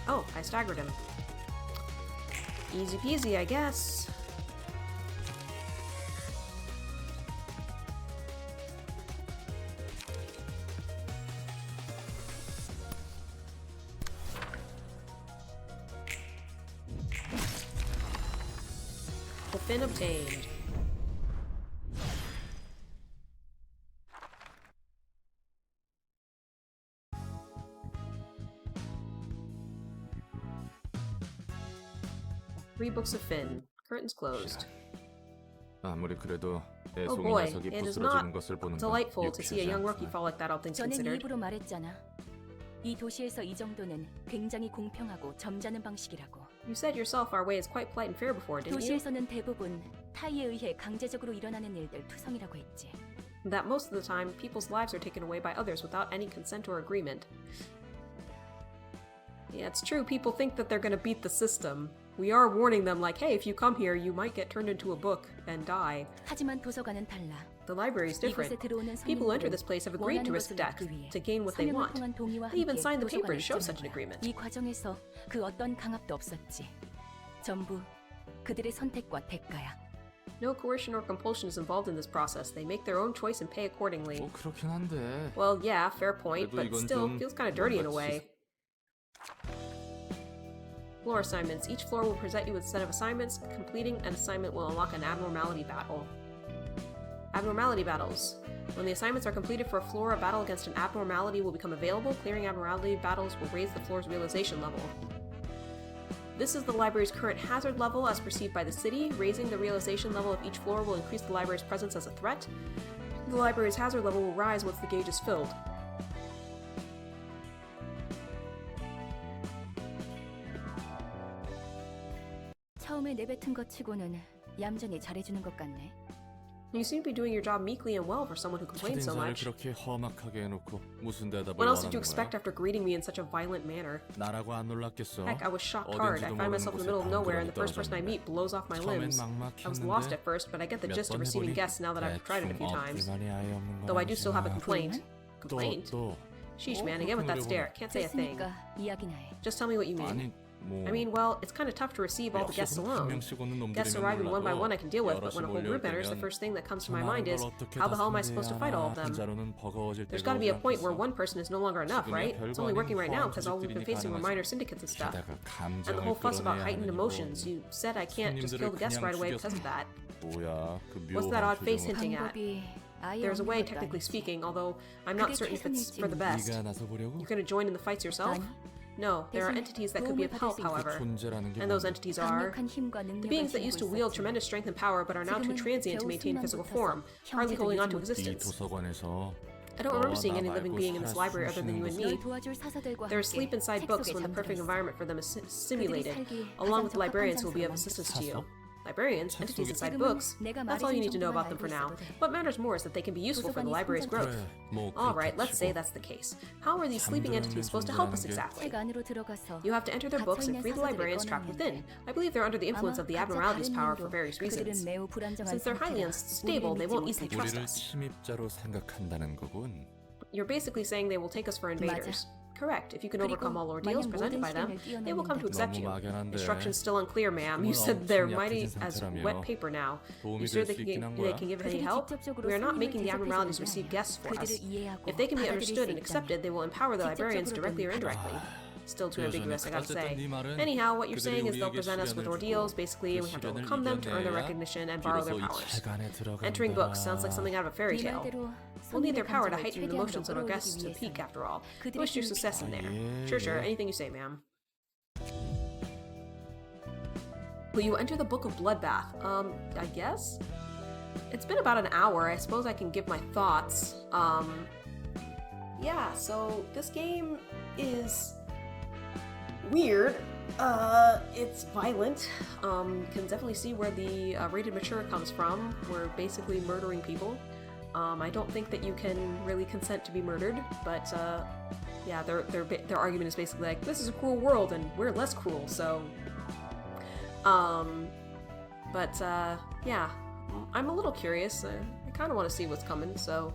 Oh, I staggered him. Easy peasy, I guess. The fin obtained. Three books of Finn. Curtains closed. 아무리 그래도 Oh 애송이 boy, 녀석이 it is 부스러지는 not 것을 보는 건 delightful to see a 유쾌하지 young rookie 않구나. fall like that, all things 전에 네 considered. 입으로 말했잖아. 이 도시에서 이 정도는 굉장히 공평하고 점잖은 방식이라고. You said yourself our way is quite polite and fair before, didn't you? 도시에서는 대부분 타이에 의해 강제적으로 일어나는 일들 투성이라고 했지. That most of the time, people's lives are taken away by others without any consent or agreement. Yeah, it's true, people think that they're gonna beat the system. We are warning them like, hey, if you come here, you might get turned into a book and die. 하지만 도서관은 달라. The library is different. 이곳에 들어오는 People who enter 손님들은 this place have agreed to 원하는 risk 것을 death 얻기 위해 to gain what they 서명을 want. 통한 동의와 They even 함께 signed the paper to 도서관에 show 입장한 such an 거야. agreement. 이 과정에서 그 어떤 강압도 없었지. 전부 그들의 선택과 대가야. No coercion or compulsion is involved in this process. They make their own choice and pay accordingly. 뭐 그렇긴 한데. Well, yeah, fair point, 그래도 but 이건 still 좀 feels kind of dirty in a 뭔가 way. Floor assignments. Each floor will present you with a set of assignments. Completing an assignment will unlock an abnormality battle. Abnormality battles. When the assignments are completed for a floor, a battle against an abnormality will become available. Clearing abnormality battles will raise the floor's realization level. This is the library's current hazard level as perceived by the city. Raising the realization level of each floor will increase the library's presence as a threat. The library's hazard level will rise once the gauge is filled. 처음에 내뱉은 것 치고는 얌전히 잘해주는 것 같네. You seem to be doing your job meekly and well for someone who complains so 첫인사를 much. 그렇게 험악하게 해놓고 무슨 대답을 What else did 원하는 you expect 거야? after greeting me in such a violent manner? 나라고 안 놀랐겠어? Heck, I was shocked hard. I find myself in the middle of nowhere and the first person I meet blows off my limbs. I was lost at first, but I get the gist of receiving guests now that I've tried it a few times. Though I do still have a complaint. Complaint? Sheesh, man, again with that stare. Can't say a thing. 됐으니까 이야기나 해. Just tell me what you mean. 아니 뭐 I mean, well, it's kind of tough to receive all the guests alone. Guests arriving one by one I can deal with, but when a whole group enters, the first thing that comes to my mind is, how the hell am I supposed to fight all of them? There's got to be a point where one person is no longer enough, right? It's only working right now because all we've been facing were minor syndicates and stuff. And the whole fuss about heightened emotions, you said I can't just kill the guests right away because of that. What's that odd face hinting at? 방법이 아예 There's a 없는 way, 것도 technically 아니지. speaking, although I'm not 그게 certain if it's for the 최선일지는. best. 네가 나서보려고? You gonna join in the fights yourself? 아니. No, there are 대신 entities that could be of 도움을 help, 받을 수 있는 however. 존재라는 게 And those 뭐야? entities are 강력한 힘과 the 능력을 beings that used to 지니고 wield 있었지. tremendous strength and power but are now too 지금은 transient to 겨우 maintain 숨만 physical 붙어서 form, hardly 형제도 holding on to 유지 네 existence. 도서관에서 I don't remember 너와 seeing 나 any living 말고 being in this 살아 library other than you and 널 me. 도와줄 사사들과 They're 함께 asleep inside 책 books 속에 when the perfect 잠들어 있어. environment for them is simulated, 살기 along with 가장 librarians who 적합한 will be of 장소로 assistance to you. 샀어? Librarians, entities inside 지금은 books. 내가 That's all you 말해준 need to know 정도만 about them for 알고 now. 있어도 돼. What matters more is that they can be useful for the library's growth. 그래, 뭐 Alright, 그렇다 let's say 치고. that's the case. How are these sleeping entities supposed to help us exactly? 책 안으로 들어가서 You have to enter their books and free the librarians trapped within. I believe they're under the influence of the abnormalities power for various reasons. 그들은 매우 불안정한 Since they're highly 상태라 unstable, they won't easily trust 우리를 us. 침입자로 생각한다는 거군. You're basically saying they will take us for invaders. Correct. If you can overcome all ordeals 만약 presented 모든 by them, 시련을 they will come to accept 너무 you. 막연한데. Instructions still unclear, ma'am. You 그건 said they're 엄청 mighty 약해진 as 상태라며. wet paper now. 도움이 You sure 될 they 수 can, 있긴 한 they 거야. can give any 그들이 help? 직접적으로 We are not 손님을 making the 대접해주는 abnormalities 게 receive 아니라 guests for us. 그들을 이해하고 If they can be 받아들일 understood 수 and 있다면 accepted, they will empower the librarians 직접적으로든 directly or indirectly. Still too 여전히 ambiguous, I gotta 어쨌든 say. 네 말은 Anyhow, what you're 그들이 saying is they'll 우리에게 present us with 시련을 ordeals, 주고 basically, and we have to 그 overcome them to earn their 시련을 recognition and borrow their 비로소 이 powers. 책 안에 들어간다. Entering books sounds like something out of a fairy 네 tale. 말대로 We'll need their 손님의 power to 감정을 heighten the 최대한으로 emotions of our guests to 끌어올리기 peak, 위해서는 after all. 그들의 Wish your 힘이 success in there. 예, Sure, 예. anything you say, ma'am. Will you enter the Book of Bloodbath? I guess? It's been about an hour. I suppose I can give my thoughts. Yeah, so this game is weird. It's violent. Can definitely see where the rated mature comes from. We're basically murdering people. I don't think that you can really consent to be murdered, but yeah, their argument is basically like, this is a cruel world and we're less cruel, so yeah, I'm a little curious. I kind of want to see what's coming, so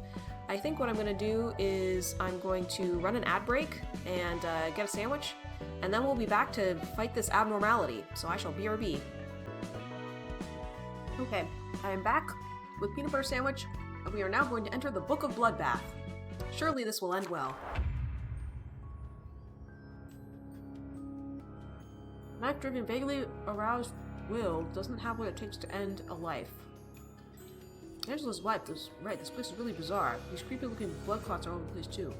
I think what I'm going to do is I'm going to run an ad break and get a sandwich, and then we'll be back to fight this abnormality, so I shall BRB. Okay, I am back with peanut butter sandwich, and we are now going to enter the Book of Bloodbath. Surely this will end well. Knife-driven, vaguely aroused will doesn't have what it takes to end a life. Angela's wife was right, this place is really bizarre. These creepy-looking blood clots are all over the place, too.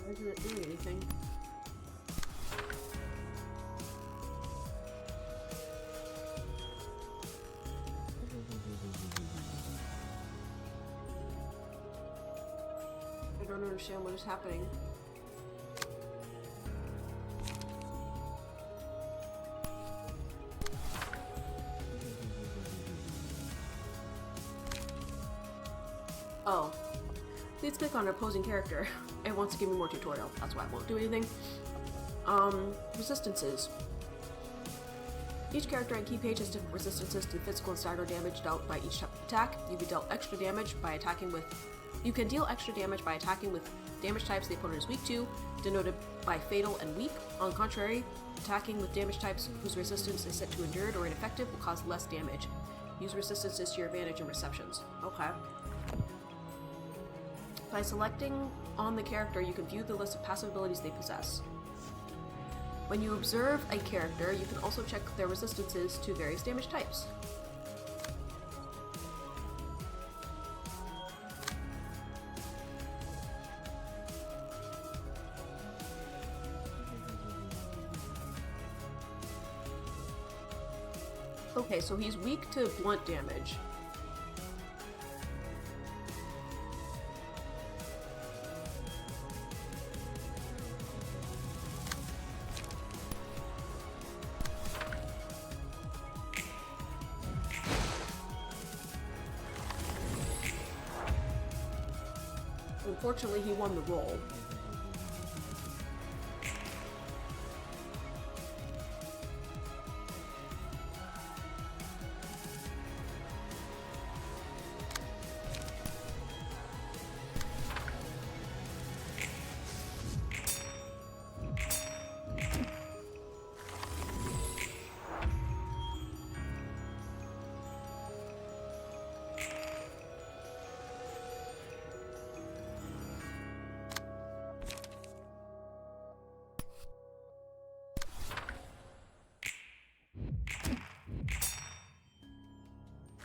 Why isn't it doing anything? I don't understand what is happening. Oh. Please click on an opposing character. It wants to give me more tutorial. That's why I won't do anything. Resistances. Each character on key page has different resistances to physical and stagger damage dealt by each type of attack. You can deal extra damage by attacking with damage types the opponent is weak to, denoted by fatal and weak. On the contrary, attacking with damage types whose resistance is set to endured or ineffective will cause less damage. Use resistances to your advantage in receptions. Okay. By selecting on the character, you can view the list of passive abilities they possess. When you observe a character, you can also check their resistances to various damage types. Okay, so he's weak to blunt damage. Unfortunately, he won the roll.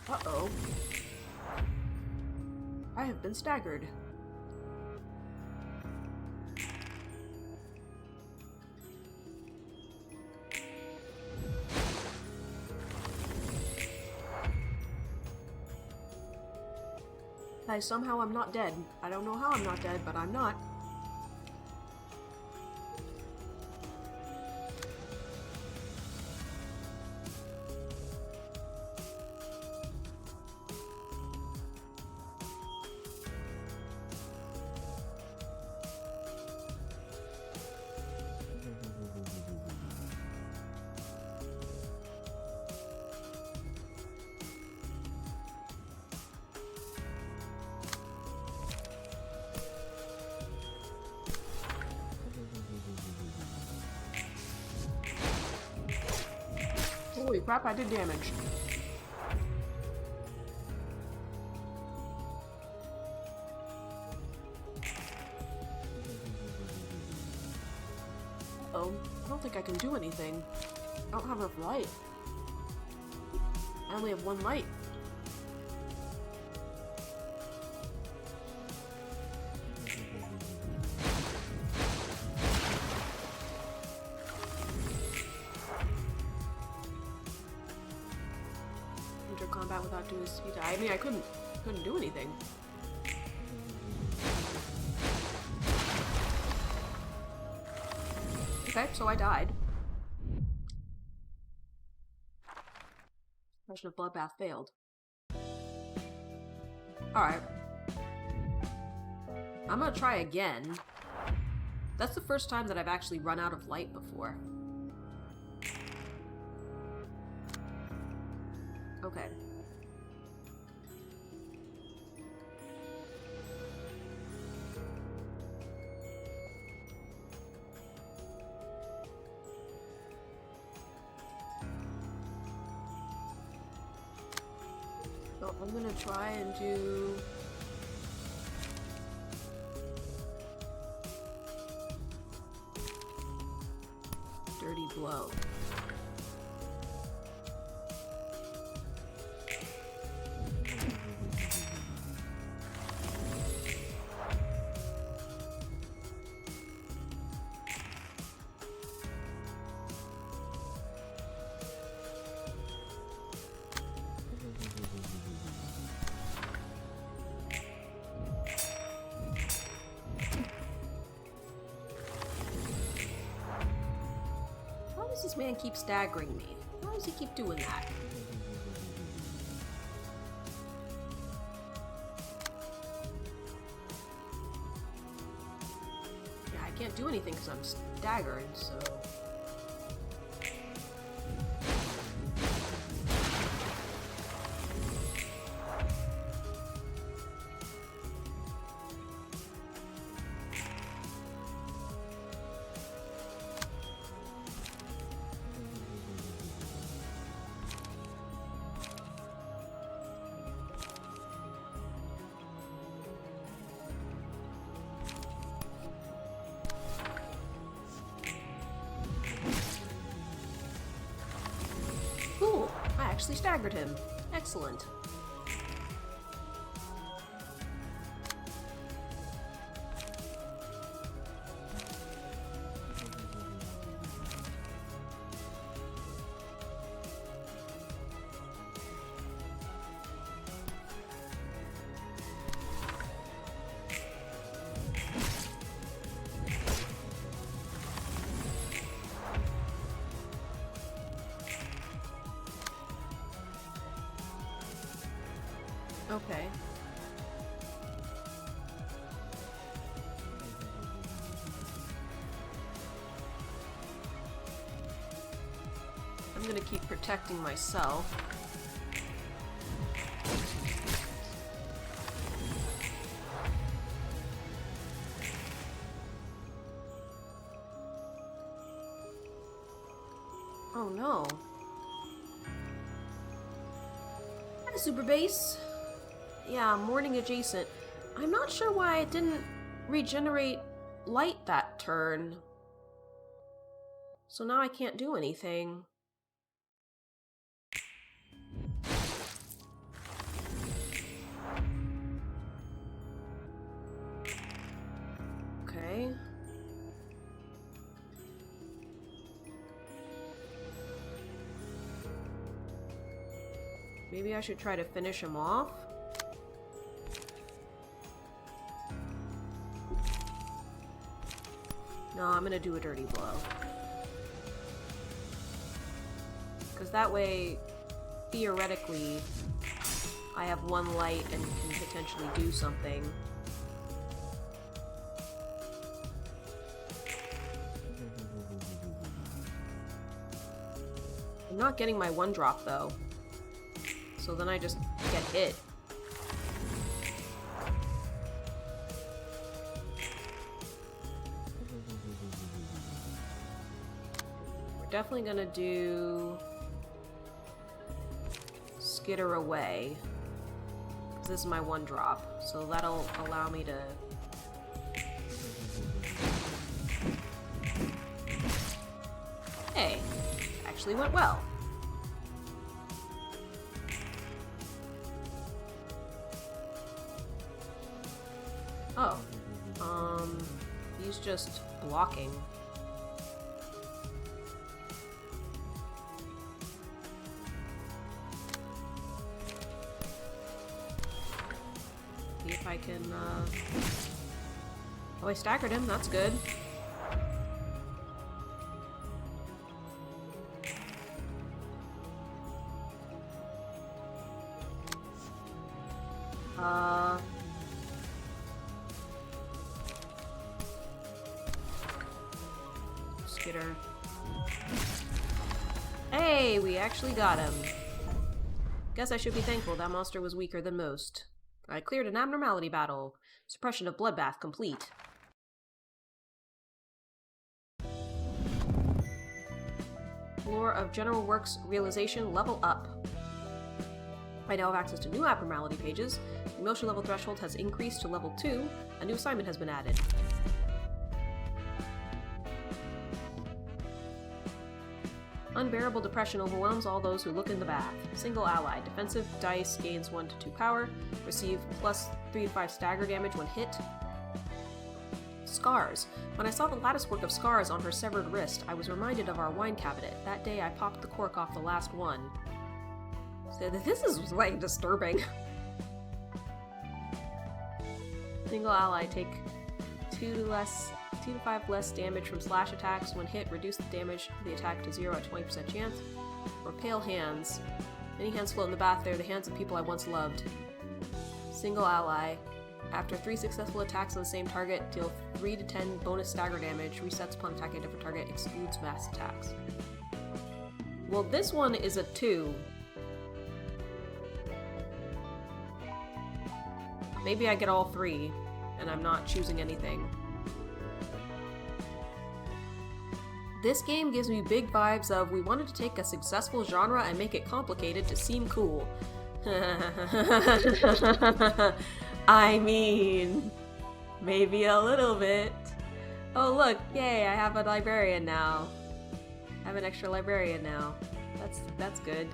Uh-oh. I have been staggered. Somehow I'm not dead. I don't know how I'm not dead, but I'm not. Holy crap, I did damage. Oh, I don't think I can do anything. I don't have enough light. I only have one light. Enter combat without doing speed. I mean, I couldn't do anything. Okay, so I died. Question of bloodbath failed. Alright. I'm gonna try again. That's the first time that I've actually run out of light before. Okay. So I'm gonna try and do... Dirty Blow. Why does this man keep staggering me? Why does he keep doing that? Yeah, I can't do anything because I'm staggered, so... Cool! I actually staggered him. Excellent. Okay. I'm gonna keep protecting myself. Oh no. Hi, Super Base. Yeah, morning adjacent. I'm not sure why it didn't regenerate light that turn. So now I can't do anything. Okay. Maybe I should try to finish him off. No, I'm gonna do a dirty blow. Because that way, theoretically, I have one light and can potentially do something. I'm not getting my one drop though. So then I just get hit. We're definitely gonna do Skitter Away. 'Cause this is my one drop. So that'll allow me to Hey, actually went well. Oh. He's just blocking. See if I can, Oh, I staggered him. That's good. Skitter. Hey, we actually got him. Guess I should be thankful that monster was weaker than most. I cleared an abnormality battle. Suppression of bloodbath complete. Lore of General Works Realization level up. I now have access to new abnormality pages. The emotion level threshold has increased to level 2. A new assignment has been added. Unbearable depression overwhelms all those who look in the bath. Single ally. Defensive dice gains 1 to 2 power. Receive plus 3 to 5 stagger damage when hit. Scars. When I saw the latticework of scars on her severed wrist, I was reminded of our wine cabinet. That day I popped the cork off the last one. So this is, like, disturbing. Single ally. Take 2 to 5 less damage from slash attacks. When hit, reduce the damage of the attack to 0 at 20% chance. Or pale hands. Many hands float in the bath. They're the hands of people I once loved. Single ally. After 3 successful attacks on the same target, deal 3 to 10 bonus stagger damage. Resets upon attacking a different target. Excludes mass attacks. Well, this one is a 2. Maybe I get all 3, and I'm not choosing anything. This game gives me big vibes of we wanted to take a successful genre and make it complicated to seem cool. I mean, maybe a little bit. Oh look, yay, I have a librarian now. I have an extra librarian now. That's good.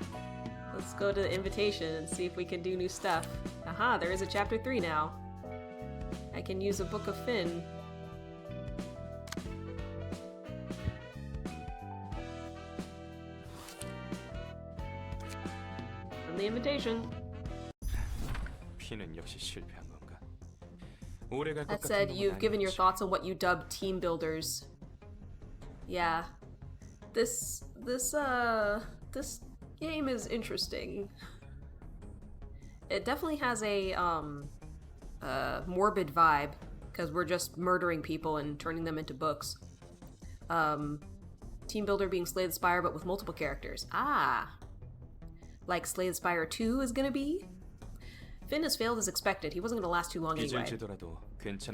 Let's go to the invitation and see if we can do new stuff. Aha, there is a chapter 3 now. I can use a Book of Finn. From the invitation. That said, you've given your thoughts on what you dubbed team builders. Yeah. This game is interesting. It definitely has a morbid vibe, because we're just murdering people and turning them into books. Team builder being Slay the Spire, but with multiple characters. Ah! Like Slay the Spire 2 is gonna be? Finn has failed as expected. He wasn't gonna last too long anyway.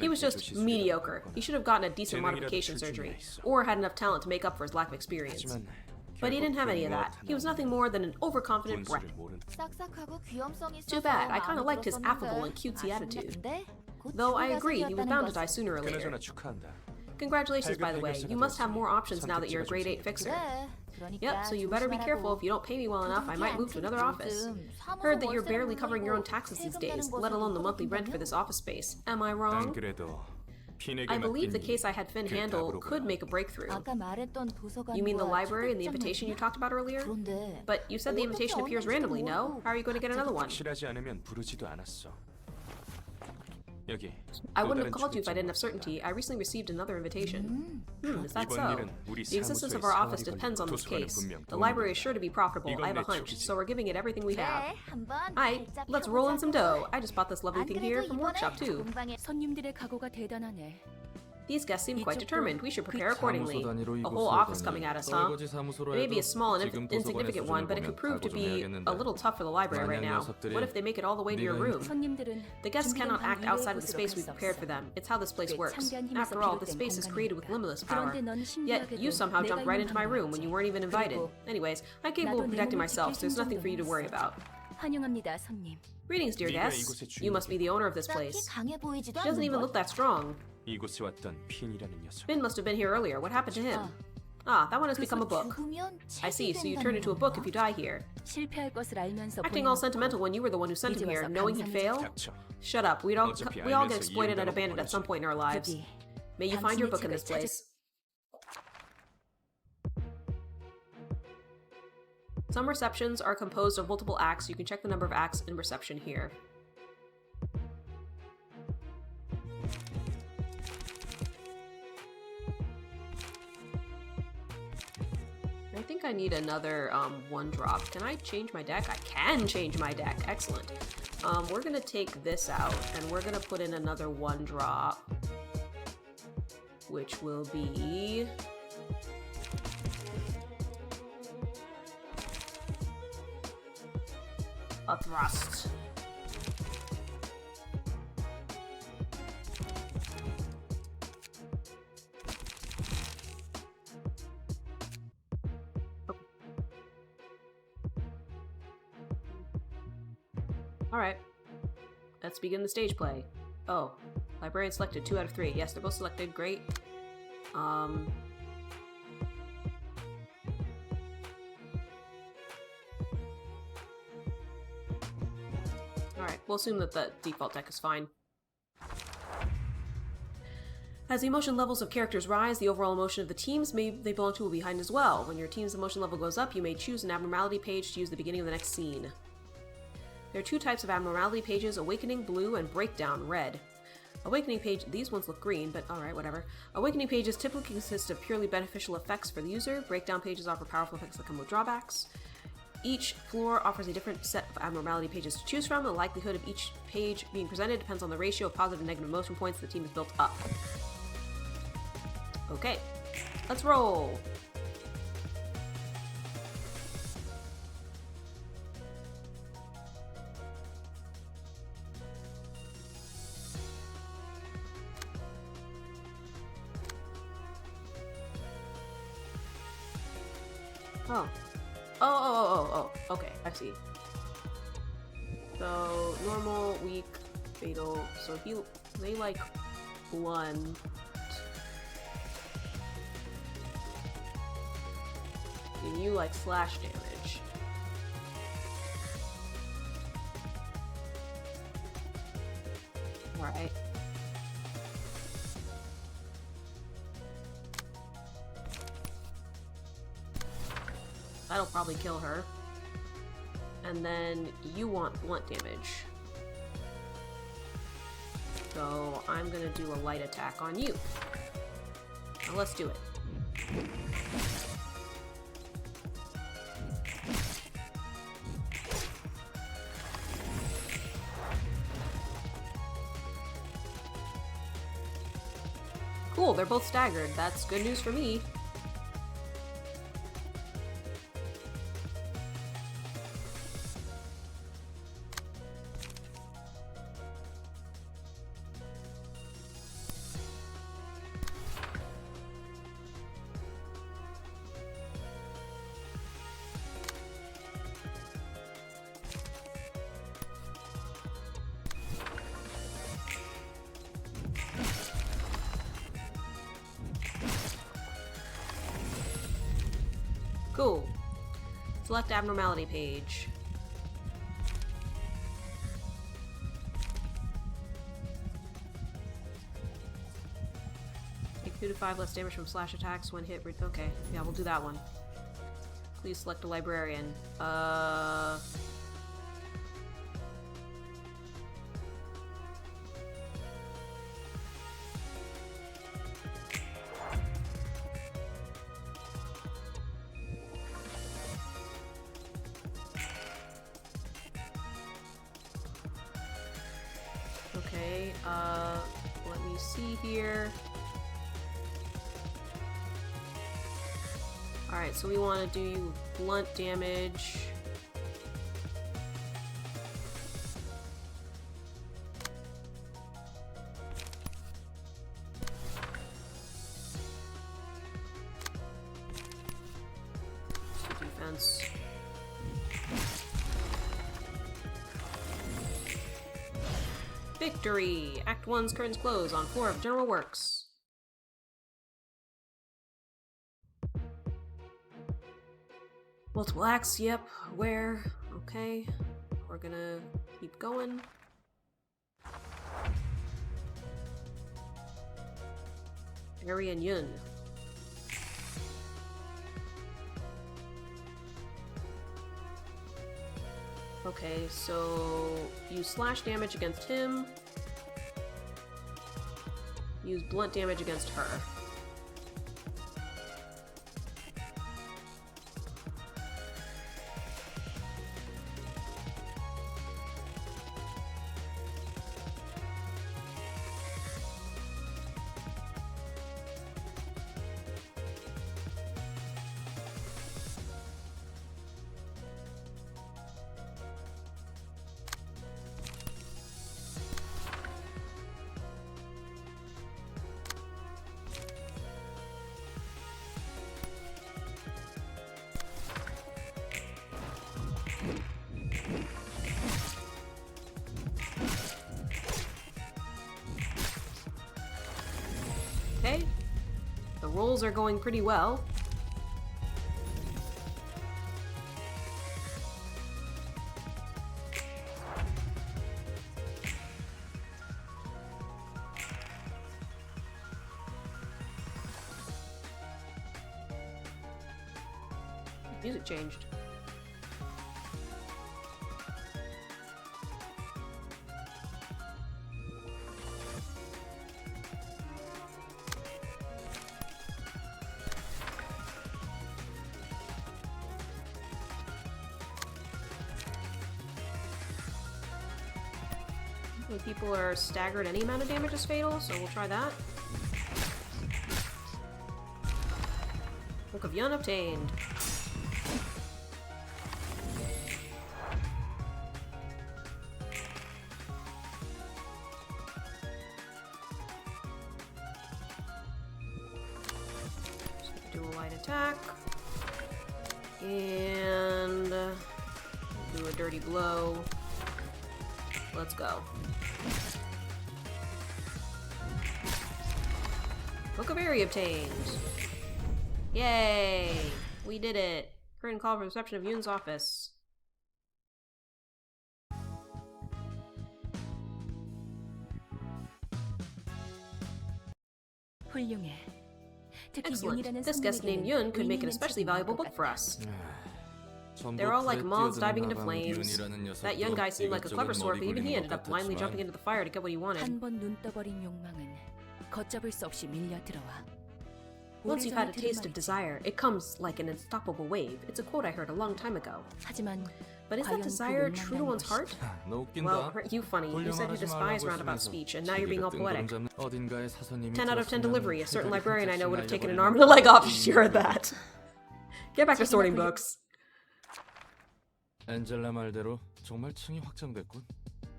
He was just mediocre. He should have gotten a decent modification surgery, or had enough talent to make up for his lack of experience. But he didn't have any of that. He was nothing more than an overconfident brat. Too bad, I kinda liked his affable and cutesy attitude. Though I agree, he was bound to die sooner or later. Congratulations, by the way. You must have more options now that you're a grade 8 fixer. Yep, so you better be careful. If you don't pay me well enough, I might move to another office. Heard that you're barely covering your own taxes these days, let alone the monthly rent for this office space. Am I wrong? I believe the case I had Finn handle could make a breakthrough. You mean the library and the invitation you talked about earlier? But you said the invitation appears randomly, no? How are you going to get another one? I wouldn't have called you if I didn't have certainty. I recently received another invitation. Is that so? The existence of our office depends on this case. The library is sure to be profitable, I have a hunch, so we're giving it everything we have. Aight, let's roll in some dough. I just bought this lovely thing here from Workshop too. 손님들의 각오가 대단하네. These guests seem quite determined. We should prepare accordingly. A whole office coming at us, huh? It may be a small and insignificant one, but it could prove to be a little tough for the library right now. What if they make it all the way to your room? The guests cannot act outside of the space we've prepared for them. It's how this place works. After all, the space is created with limitless power. Yet, you somehow jumped right into my room when you weren't even invited. Anyways, I'm capable of protecting myself, so there's nothing for you to worry about. 환영합니다, 손님. Greetings, dear guests. You must be the owner of this place. She doesn't even look that strong. Finn must have been here earlier. What happened to him? Ah, that one has become a book. I see, so you turned into a book if you die here. Acting all sentimental when you were the one who sent him here, knowing he'd fail? Shut up. We all get exploited and abandoned at some point in our lives. May you find your book in this place. Some receptions are composed of multiple acts. You can check the number of acts in reception here. I think I need another one drop. Can I change my deck? I can change my deck. Excellent. We're gonna take this out and we're gonna put in another one drop, which will be a thrust. Alright. Let's begin the stage play. Oh. Librarian selected 2 out of 3. Yes, they're both selected. Great. Alright, we'll assume that the default deck is fine. As the emotion levels of characters rise, the overall emotion of the teams they belong to will be heightened as well. When your team's emotion level goes up, you may choose an abnormality page to use at the beginning of the next scene. There are 2 types of abnormality pages, Awakening blue and Breakdown red. Awakening page, these ones look green, but alright, whatever. Awakening pages typically consist of purely beneficial effects for the user. Breakdown pages offer powerful effects that come with drawbacks. Each floor offers a different set of abnormality pages to choose from. The likelihood of each page being presented depends on the ratio of positive and negative emotion points the team has built up. Okay, let's roll! Oh. Okay, I see. So, normal, weak, fatal. So they like blunt. And you like slash damage. Alright. That'll probably kill her. And then you want blunt damage. So I'm gonna do a light attack on you. Now let's do it. Cool, they're both staggered. That's good news for me. Cool. Select abnormality page. Take 2 to 5 less damage from slash attacks when hit. Okay, yeah, we'll do that one. Please select a librarian. Okay, let me see here. Alright, so we want to do blunt damage. Defense. Victory! Act 1's curtains close on floor of General Works. Multiple acts, yep. Where? Okay. We're gonna keep going. Harry and Yun. Okay, so use slash damage against him. Use blunt damage against her. Okay. The rolls are going pretty well. Music changed. When people are staggered, any amount of damage is fatal, so we'll try that. Book of Yun obtained. So do a light attack. And do a dirty blow. Let's go. Book of Area obtained. Yay! We did it. Current call for reception of Yun's office. 훌륭해. 특히 Excellent. 윤이라는 This guest named Yun could make an especially valuable book for us. They're all like moths diving into flames. That Yun guy seemed like a clever sort, but even he ended up blindly jumping into the fire to get what he wanted. 한번 눈 떠버린 욕망은 걷잡을 수 없이 밀려 들어와. Once you've had a taste of desire, it comes like an unstoppable wave. It's a quote I heard a long time ago. 하지만 But But is that 과연 그 desire true to 욕망만 one's heart? 너 웃긴다. Well, aren't you funny? You said you despise roundabout speech, and now you're being all poetic. 10 out of 10 delivery. A certain librarian I know would have taken an arm and a leg off if she heard that. Get back to sorting books. 엔젤라 말대로 정말 층이 확장됐군.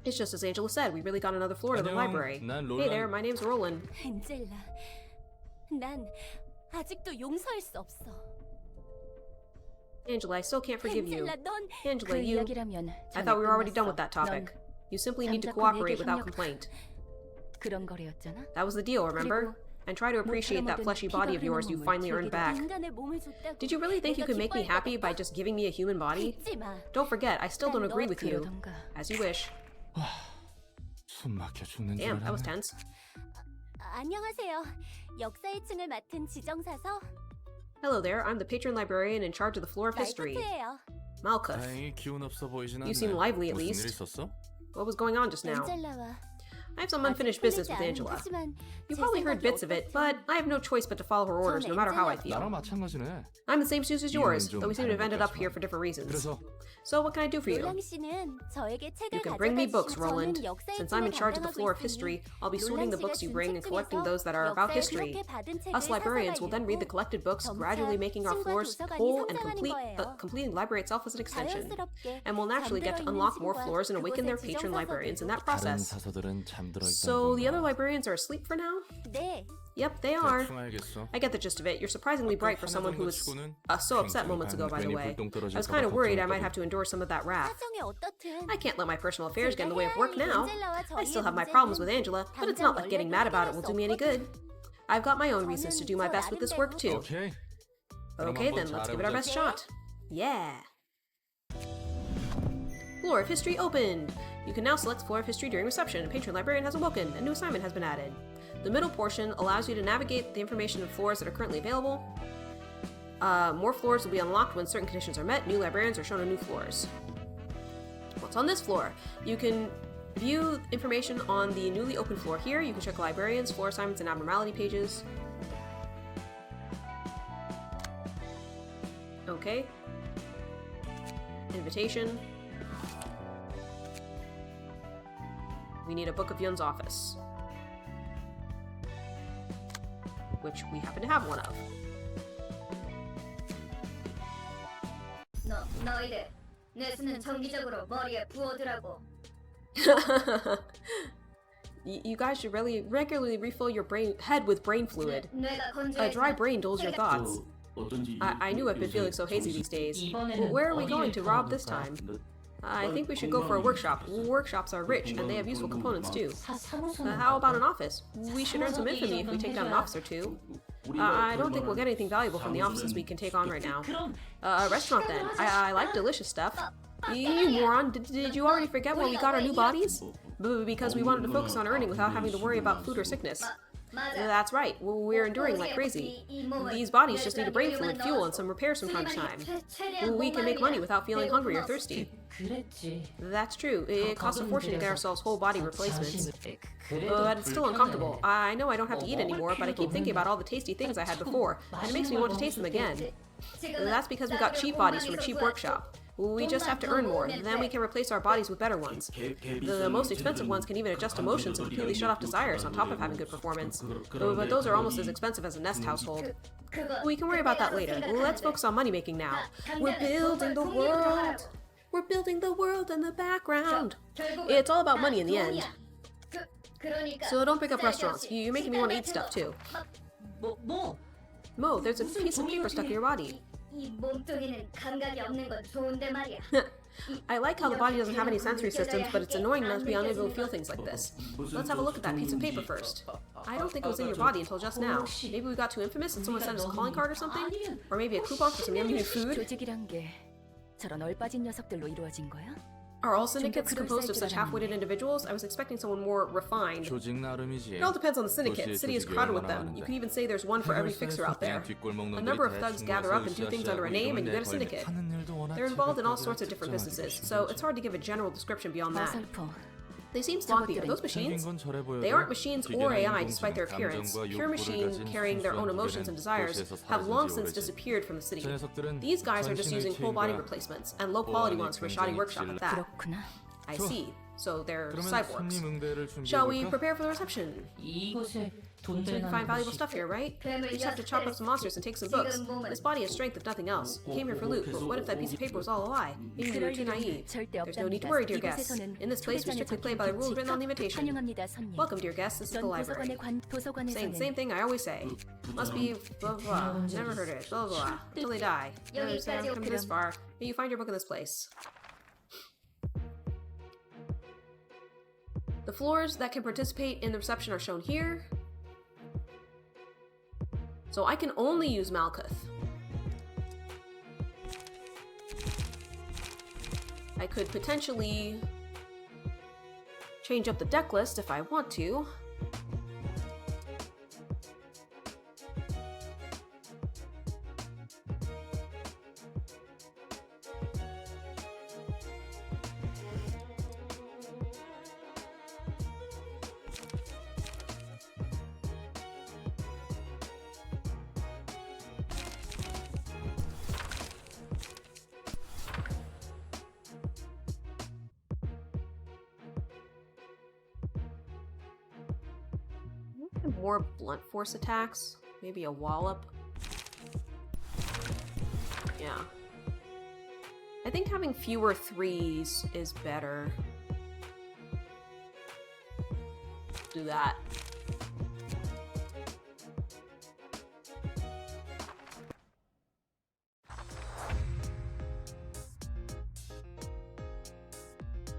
It's just as Angela said, we really got another floor to the 안녕, library. 난 Hey there, my name's Roland. 엔젤라, 난 아직도 용서할 수 없어. Angela, I still can't forgive you. 엔젤라, 넌 Angela, 그 you... 이야기라면 I thought we were already 전에 done with that 끝났어. topic. 넌 You simply need to 잠자코 cooperate 내게 without 협력- complaint. 그런 거래였잖아. That was the deal, remember? And try to appreciate that fleshy body of yours you finally earned back. Did you really think you could make me happy by just giving me a human body? Don't forget, I still don't agree with you. As you wish. 숨 막혀 죽는 줄 Damn, that was 알았네. tense. 안녕하세요. 역사 1층을 맡은 지정사서 Hello there, I'm the patron librarian in charge of the floor of history. 말부트예요. Malkuth. 다행히 기운 없어 보이진 않네. You seem lively at 무슨 일 least. 있었어? What was going on just now? 엔젤라와 I have some unfinished business with Angela. You probably heard bits of it, but I have no choice but to follow her orders no matter how I feel. 나랑 마찬가지네. I'm the same shoes as yours, 좀 though we seem to have ended up 다른 here for different reasons. 그래서 So what can I do for you? 롤랑 씨는 저에게 책을 You can bring me 가져다 books, 주시고 Roland. 저는 역사 Since I'm in 1층을 charge of the 담당하고 floor of 있으니 history, I'll be sorting the 롤랑 books you 씨가 bring 준 and 책 collecting 중에서 those that are about 역사에 history. 그렇게 받은 책을 Us librarians will then read the 사서가 collected books, 점차 gradually making our floors 층과 whole 도서관이 and 성장하는 completing the library itself as an extension. 자연스럽게 And we'll naturally get to 잠들어 unlock 있는 more 친구와 floors and awaken their 그곳의 patron librarians in that 다른 process. 사서들은 잠들어 있던 So the other 건가? librarians are asleep for now? 네, Yep, they are. 대충 알겠어. I get the gist of it. You're surprisingly bright for someone who was 치고는 so upset moments ago, by the 괜히 way. 불똥 떨어질까 I was kind of 봐 worried I might 걱정했거든. have to endure some of that wrath. 사정이 어떻든 I can't let my personal affairs get in the way of work now. 엔젤라와 I 저희의 still have my 문제는 problems with Angela, but it's not like getting mad about it will 당장 do me any good. I've got my own reasons to do my best with this work too. 오케이. Okay then, let's give it our best shot. Yeah. Floor of History opened! You can now select Floor of History during reception. Patron Librarian has awoken. A new assignment has been added. The middle portion allows you to navigate the information of floors that are currently available. More floors will be unlocked when certain conditions are met. New librarians are shown on new floors. What's on this floor? You can view information on the newly opened floor here. You can check librarians, floor assignments, and abnormality pages. Okay. Invitation. We need a book of Yun's office. Which we happen to have one of. 너희들 내 수는 정기적으로 머리에 부어두라고. You guys should really regularly refill your head with brain fluid. A dry brain dulls your thoughts. I knew I've been feeling so hazy these days. Well, where are we going to rob this time? I think we should go for a workshop. Workshops are rich, and they have useful components too. How about an office? We should earn some infamy if we take down an office or two. I don't think we'll get anything valuable from the offices we can take on right now. A restaurant then. I like delicious stuff. You moron, did you already forget why we got our new bodies? Because we wanted to focus on earning without having to worry about food or sickness. That's right, we're enduring like crazy. These bodies just need a brain fluid, fuel, and some repairs from time to time. We can make money without feeling hungry or thirsty. That's true, it costs a fortune to get ourselves whole body replacements. But it's still uncomfortable. I know I don't have to eat anymore, but I keep thinking about all the tasty things I had before, and it makes me want to taste them again. That's because we got cheap bodies from a cheap workshop. We just have to earn more, then we can replace our bodies with better ones. The most expensive ones can even adjust emotions and completely shut off desires on top of having good performance. But those are almost as expensive as a Nest household. We can worry about that later. Let's focus on money making now. We're building the world! We're building the world in the background! It's all about money in the end. So don't pick up restaurants. You're making me want to eat stuff too. Mo, there's a piece of paper stuck in your body. 이 몸뚱이는 감각이 없는 건 좋은데 말이야. I like how the body doesn't have any sensory systems, but it's annoying not to be unable to feel things like this. Let's have a look at that piece of paper first. I don't think it was in your body until just now. Maybe we got too infamous and someone sent us a calling card or something? Or maybe a coupon for some yummy new food? 조직이란 게 저런 얼빠진 녀석들로 이루어진 거야? Are all syndicates composed of such half-witted individuals? I was expecting someone more refined. 조직 나름이지. It all depends on the syndicate. City is crowded with them. You could even say there's one for every fixer out there. A number of thugs gather up and do things under a name and you get a syndicate. They're involved in all sorts of different businesses, so it's hard to give a general description beyond that. 어설퍼. They seem sloppy. Are those machines? They aren't machines or AI despite their appearance. Pure machine carrying their own emotions and desires have long since disappeared from the city. These guys are just using whole body replacements, and low-quality ones from a shoddy workshop at that. 그렇구나. I see. So they're cyborgs. Shall we prepare for the reception? 이곳에 So we can find valuable stuff here, right? We just have to chop up some monsters and take some books. This body has strength if nothing else. We came here for loot, but what if that piece of paper was all a lie? Maybe we were too naive. There's no need to worry, dear guests. In this place, we strictly play by the rules written on the invitation. 환영합니다, 손님. Welcome, dear guests. This is the 전 library. 도서관에서는 Same thing I always say. Must be blah blah. Never heard it. Blah blah. Until they die. Never understand. Come this far. May you find your book in this place. The floors that can participate in the reception are shown here. So I can only use Malkuth. I could potentially change up the deck list if I want to. More blunt force attacks, maybe a wallop. Yeah. I think having fewer 3s is better. Do that.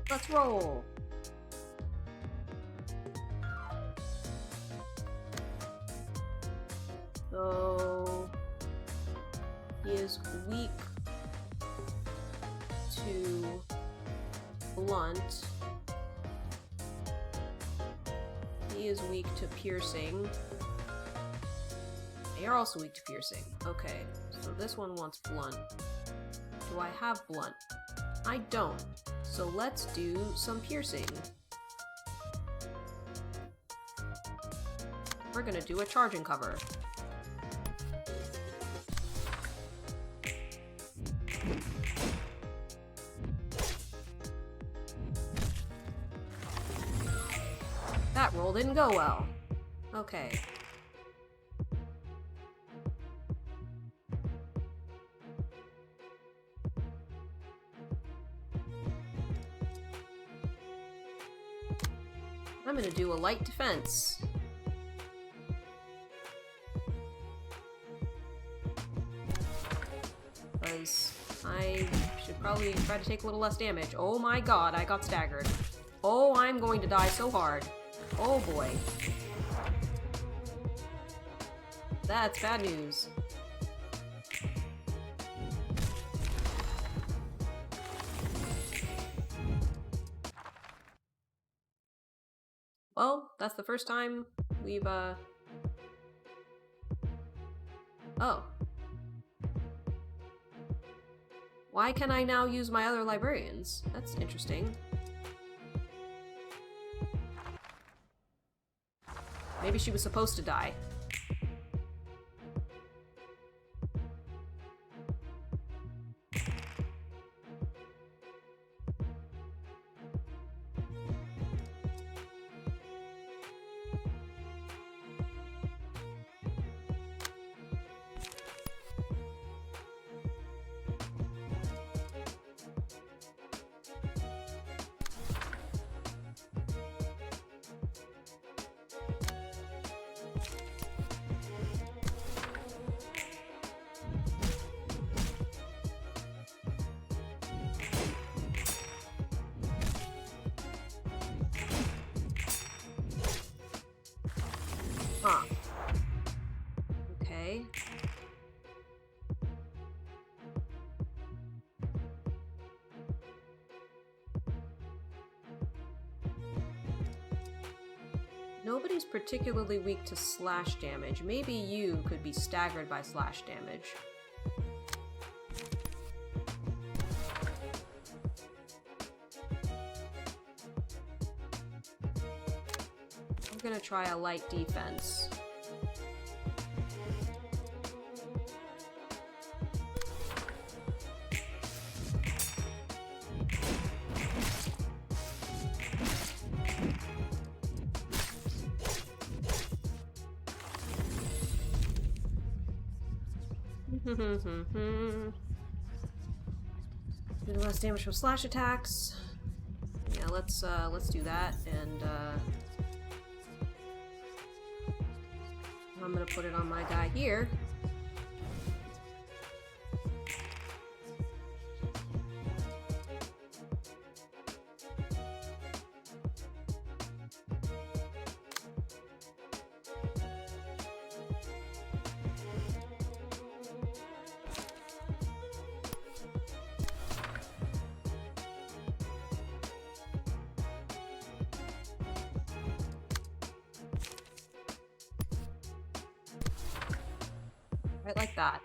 Let's roll. So he is weak to blunt. He is weak to piercing. They are also weak to piercing. Okay, so this one wants blunt. Do I have blunt? I don't. So let's do some piercing. We're gonna do a charging cover. That roll didn't go well. Okay. I'm gonna do a light defense. Because I should probably try to take a little less damage. Oh my god, I got staggered. Oh, I'm going to die so hard. Oh boy. That's bad news. Well, that's the first time we've, Oh. Why can I now use my other librarians? That's interesting. Maybe she was supposed to die. Huh. Okay. Nobody's particularly weak to slash damage. Maybe you could be staggered by slash damage. gonna try a light defense. Do less damage from slash attacks. Yeah, let's do that, and I'm gonna put it on my guy here. Right like that.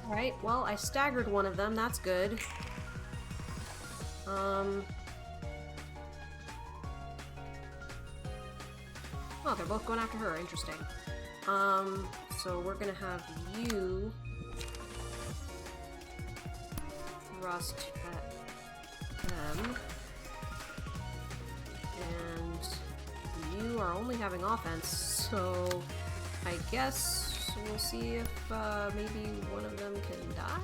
Alright, well, I staggered one of them, that's good. Oh, they're both going after her, interesting. So we're gonna have you thrust at them. And you are only having offense, so I guess we'll see if maybe one of them can die?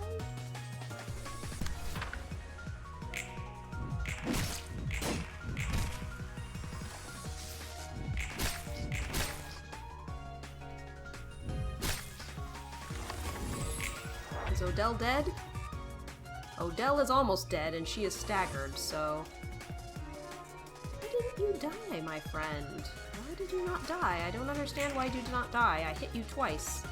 Is Odell dead? Odell is almost dead, and she is staggered, so... Why didn't you die, my friend? Why did you not die? I don't understand why you did not die. I hit you twice.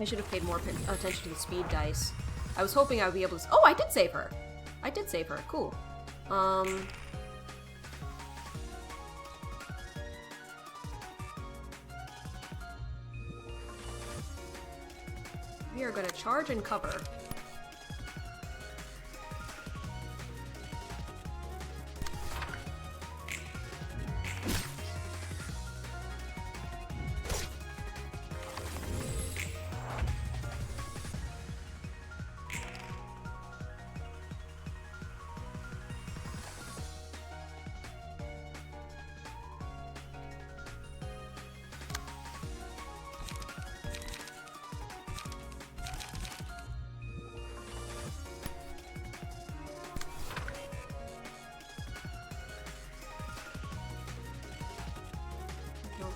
I should have paid more attention to the speed dice. I was hoping I would be able to... Oh, I did save her! I did save her. Cool. We are gonna charge and cover.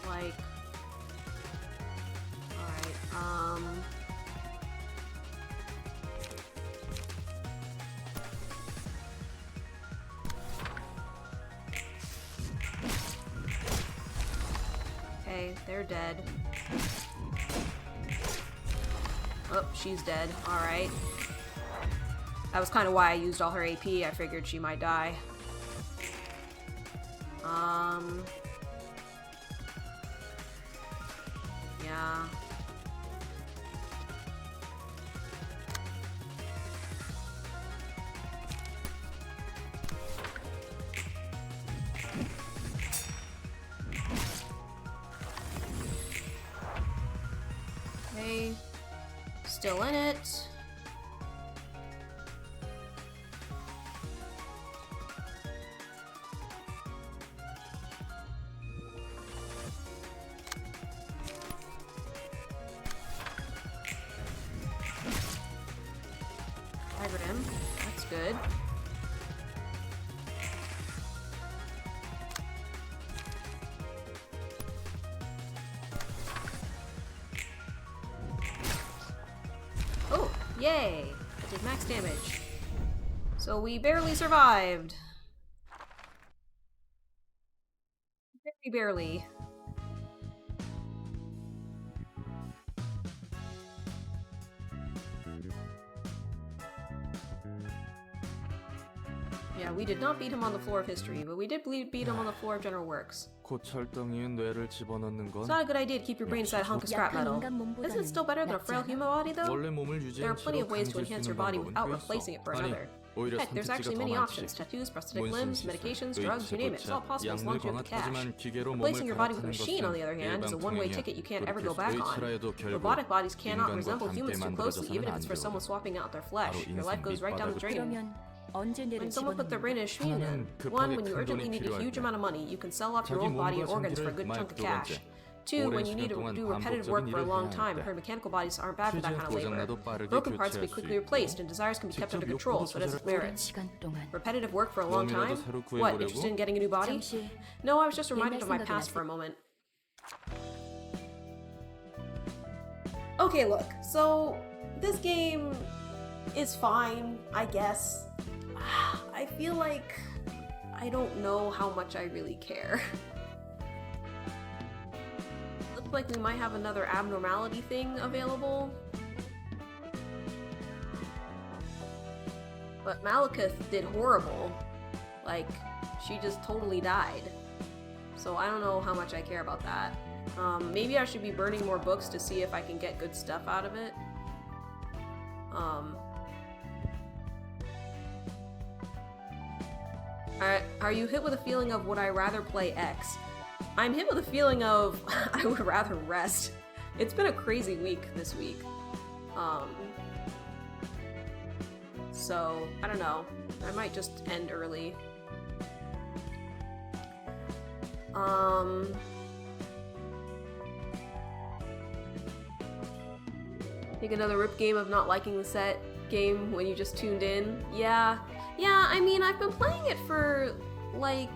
Like, alright, okay, they're dead. Oh, she's dead. Alright. That was kind of why I used all her AP. I figured she might die. Yeah. Okay. Still in it. Yay! I did max damage. So we barely survived. Very barely. Yeah, we did not beat him on the floor of history, but we did beat him on the floor of general works. 곧 철덩이인 뇌를 집어넣는 건 It's not a good idea to keep your brain inside a hunk of scrap metal. Isn't it still better than a frail human body, though? 원래 몸을 There are 유지한 plenty 채로 of ways to 강제할 수 enhance your 있는 body 방법은 without 꽤 replacing 있어. it for 아니, another. 오히려 Heck, there's 선택지가 actually 더 many 많지. options. Tattoos, prosthetic 문신 limbs, 시술, medications, drugs, you name it. It's all 의체 possible as long as you have the cash. 약물을 강압하지만 기계로 몸을 Replacing your body with a 갈아타는 machine, on the other hand, is a one-way 일반 ticket you can't ever 그렇게 go back on. 의체라해도 결국 Robotic bodies cannot 인간과 resemble 함께 humans too closely, even if it's for 만들어져서는 안 someone 되거든. swapping out their flesh. 바로 Your life 인생 goes right down the drain. 그러면 언제 뇌를 When someone put their brain in a machine, 하나는 one, 급하게 when you 큰 urgently 돈이 need a 필요할 huge 때. amount of money, you can sell off your 자기 own body and 몸과 organs for a good 장기를 chunk of 두 cash. 번째. Two, 오랜 when you need 시간 to 동안 do repetitive work 반복적인 for a 일을 long 해야 time, 할 때. her mechanical bodies aren't bad for that 휴지엔 kind of labor. 고장나도 빠르게 Broken parts can 교체할 be 수 quickly 있고 replaced, and desires can be kept 직접 under control, 욕구도 so it has its 조절할 수 merits. 시간 동안 Repetitive work for a long 몸이라도 time? 새로 What, 구해보려고? interested in getting a new body? 잠시 No, I was just reminded 옛날 of my 생각이 past 나지. for a moment. Okay, look, so this game is fine, I guess. I feel like I don't know how much I really care. Looks like we might have another abnormality thing available. But Malekith did horrible. Like, she just totally died. So I don't know how much I care about that. Maybe I should be burning more books to see if I can get good stuff out of it. Are you hit with a feeling of would I rather play X? I'm hit with a feeling of I would rather rest. It's been a crazy week this week. So, I don't know. I might just end early. Think another rip game of not liking the set game when you just tuned in? Yeah, I mean, I've been playing it for, like,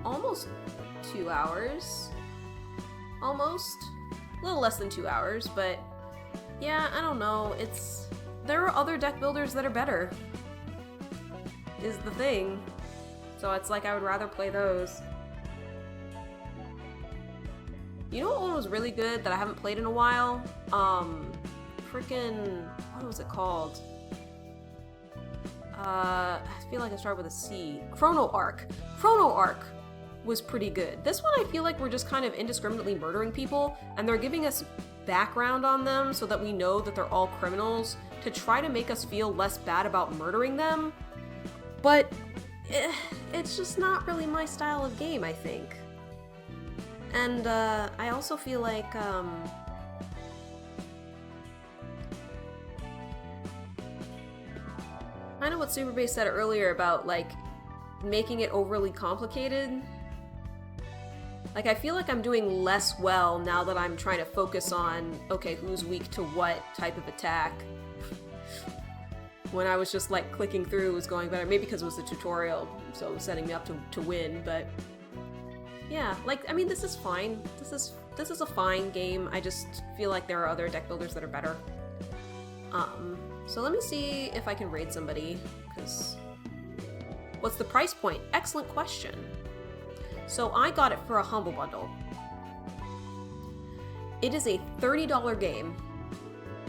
almost 2 hours. Almost. A little less than 2 hours, but yeah, I don't know. There are other deck builders that are better, is the thing. So it's like I would rather play those. You know what one was really good that I haven't played in a while? Frickin', what was it called? I feel like I started with a C. Chrono Arc. Chrono Arc was pretty good. This one I feel like we're just kind of indiscriminately murdering people, and they're giving us background on them so that we know that they're all criminals to try to make us feel less bad about murdering them. But it's just not really my style of game, I think. And I also feel like I know what Superbase said earlier about like making it overly complicated. Like I feel like I'm doing less well now that I'm trying to focus on okay, who's weak to what type of attack. When I was just like clicking through, it was going better. Maybe because it was a tutorial, so it was setting me up to win, but yeah, like, I mean, this is fine. This is a fine game. I just feel like there are other deck builders that are better. So let me see if I can raid somebody, because what's the price point? Excellent question. So I got it for a Humble Bundle. It is a $30 game,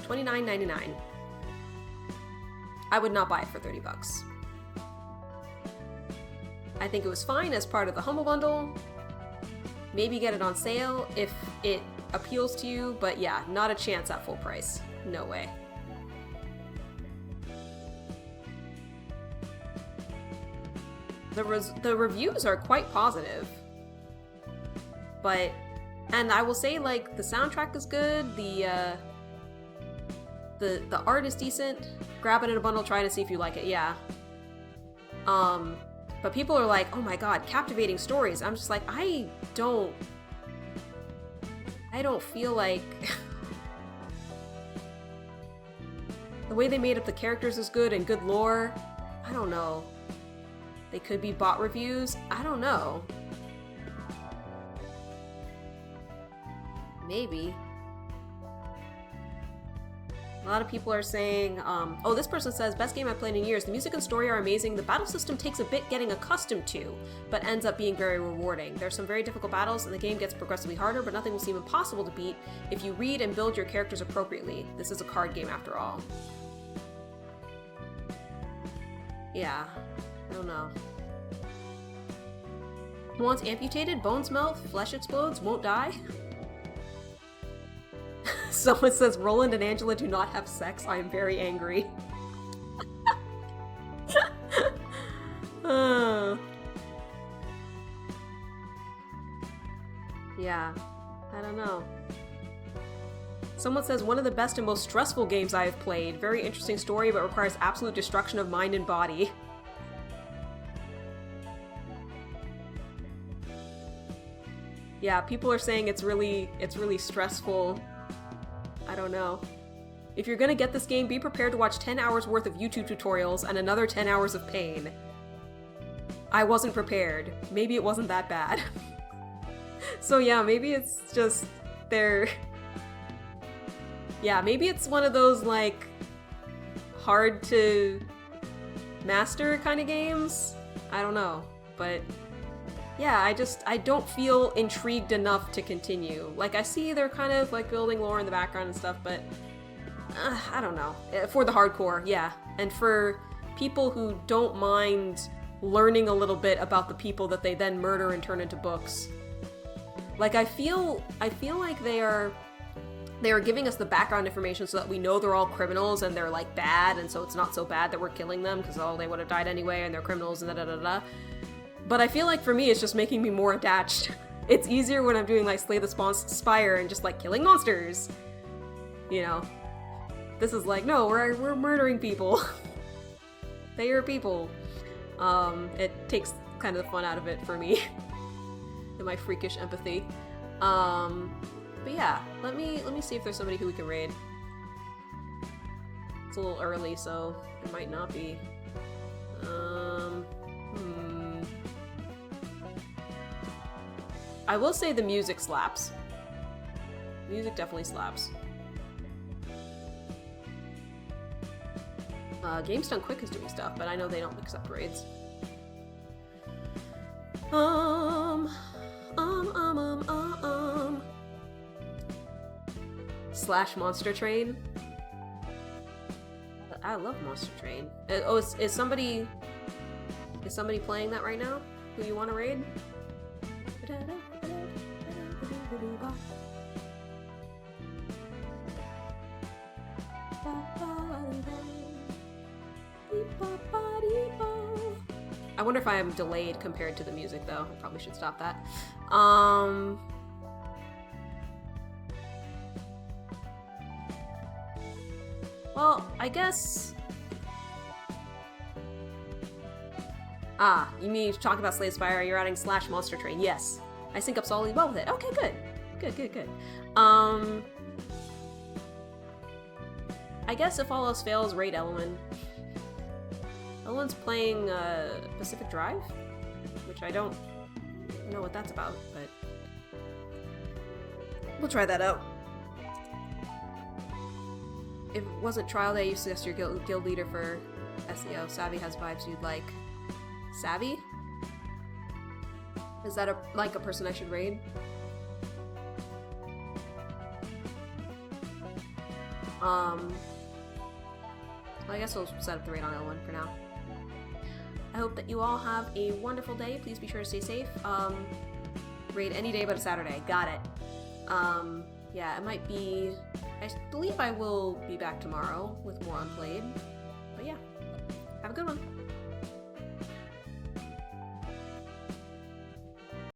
$29.99. I would not buy it for 30 bucks. I think it was fine as part of the Humble Bundle. Maybe get it on sale if it appeals to you, but yeah, not a chance at full price. No way. The reviews are quite positive, and I will say, like, the soundtrack is good, the art is decent. Grab it in a bundle, try to see if you like it, yeah. But people are like, oh my god, captivating stories. I'm just like, I don't feel like the way they made up the characters is good and good lore. I don't know. They could be bot reviews. I don't know. Maybe. A lot of people are saying, oh, this person says, best game I've played in years. The music and story are amazing. The battle system takes a bit getting accustomed to, but ends up being very rewarding. There's some very difficult battles, and the game gets progressively harder, but nothing will seem impossible to beat if you read and build your characters appropriately. This is a card game after all. Yeah, I don't know. Wants amputated, bones melt, flesh explodes, won't die? Someone says, Roland and Angela do not have sex. I am very angry. Yeah, I don't know. Someone says, one of the best and most stressful games I have played. Very interesting story, but requires absolute destruction of mind and body. Yeah, people are saying it's really stressful. I don't know. If you're gonna get this game, be prepared to watch 10 hours worth of YouTube tutorials and another 10 hours of pain. I wasn't prepared. Maybe it wasn't that bad. So yeah, maybe it's just they're... Yeah, maybe it's one of those, like, hard to master kind of games? I don't know, but... Yeah, I don't feel intrigued enough to continue. Like, I see they're kind of, like, building lore in the background and stuff, but... I don't know. For the hardcore, yeah. And for people who don't mind learning a little bit about the people that they then murder and turn into books. Like, I feel like they are giving us the background information so that we know they're all criminals and they're, like, bad, and so it's not so bad that we're killing them, because, oh, they would have died anyway, and they're criminals, and da-da-da-da. But I feel like for me, it's just making me more attached. It's easier when I'm doing, like, Slay the Spire and just, like, killing monsters. You know? This is like, no, we're murdering people. They are people. It takes kind of the fun out of it for me. And my freakish empathy. But yeah, let me see if there's somebody who we can raid. It's a little early, so it might not be. I will say the music slaps. Music definitely slaps. Games Done Quick is doing stuff, but I know they don't accept raids. Slash Monster Train. I love Monster Train. Oh, is somebody playing that right now? Who you want to raid? I wonder if I am delayed compared to the music, though. I probably should stop that. Well, I guess... you mean to talk about Slay the Spire, you're adding Slash Monster Train. Yes. I sync up solidly well with it. Okay, good. Good. I guess if all else fails, raid Elwyn. Elwyn's playing Pacific Drive, which I don't know what that's about, but we'll try that out. If it wasn't trial day, you suggest your guild leader for SEO. Savvy has vibes you'd like. Savvy? Is that like a person I should raid? I guess we'll set up the raid on L1 for now. I hope that you all have a wonderful day. Please be sure to stay safe. Raid any day but a Saturday. Got it. Yeah, it might be... I believe I will be back tomorrow with more Unplayed. But yeah, have a good one.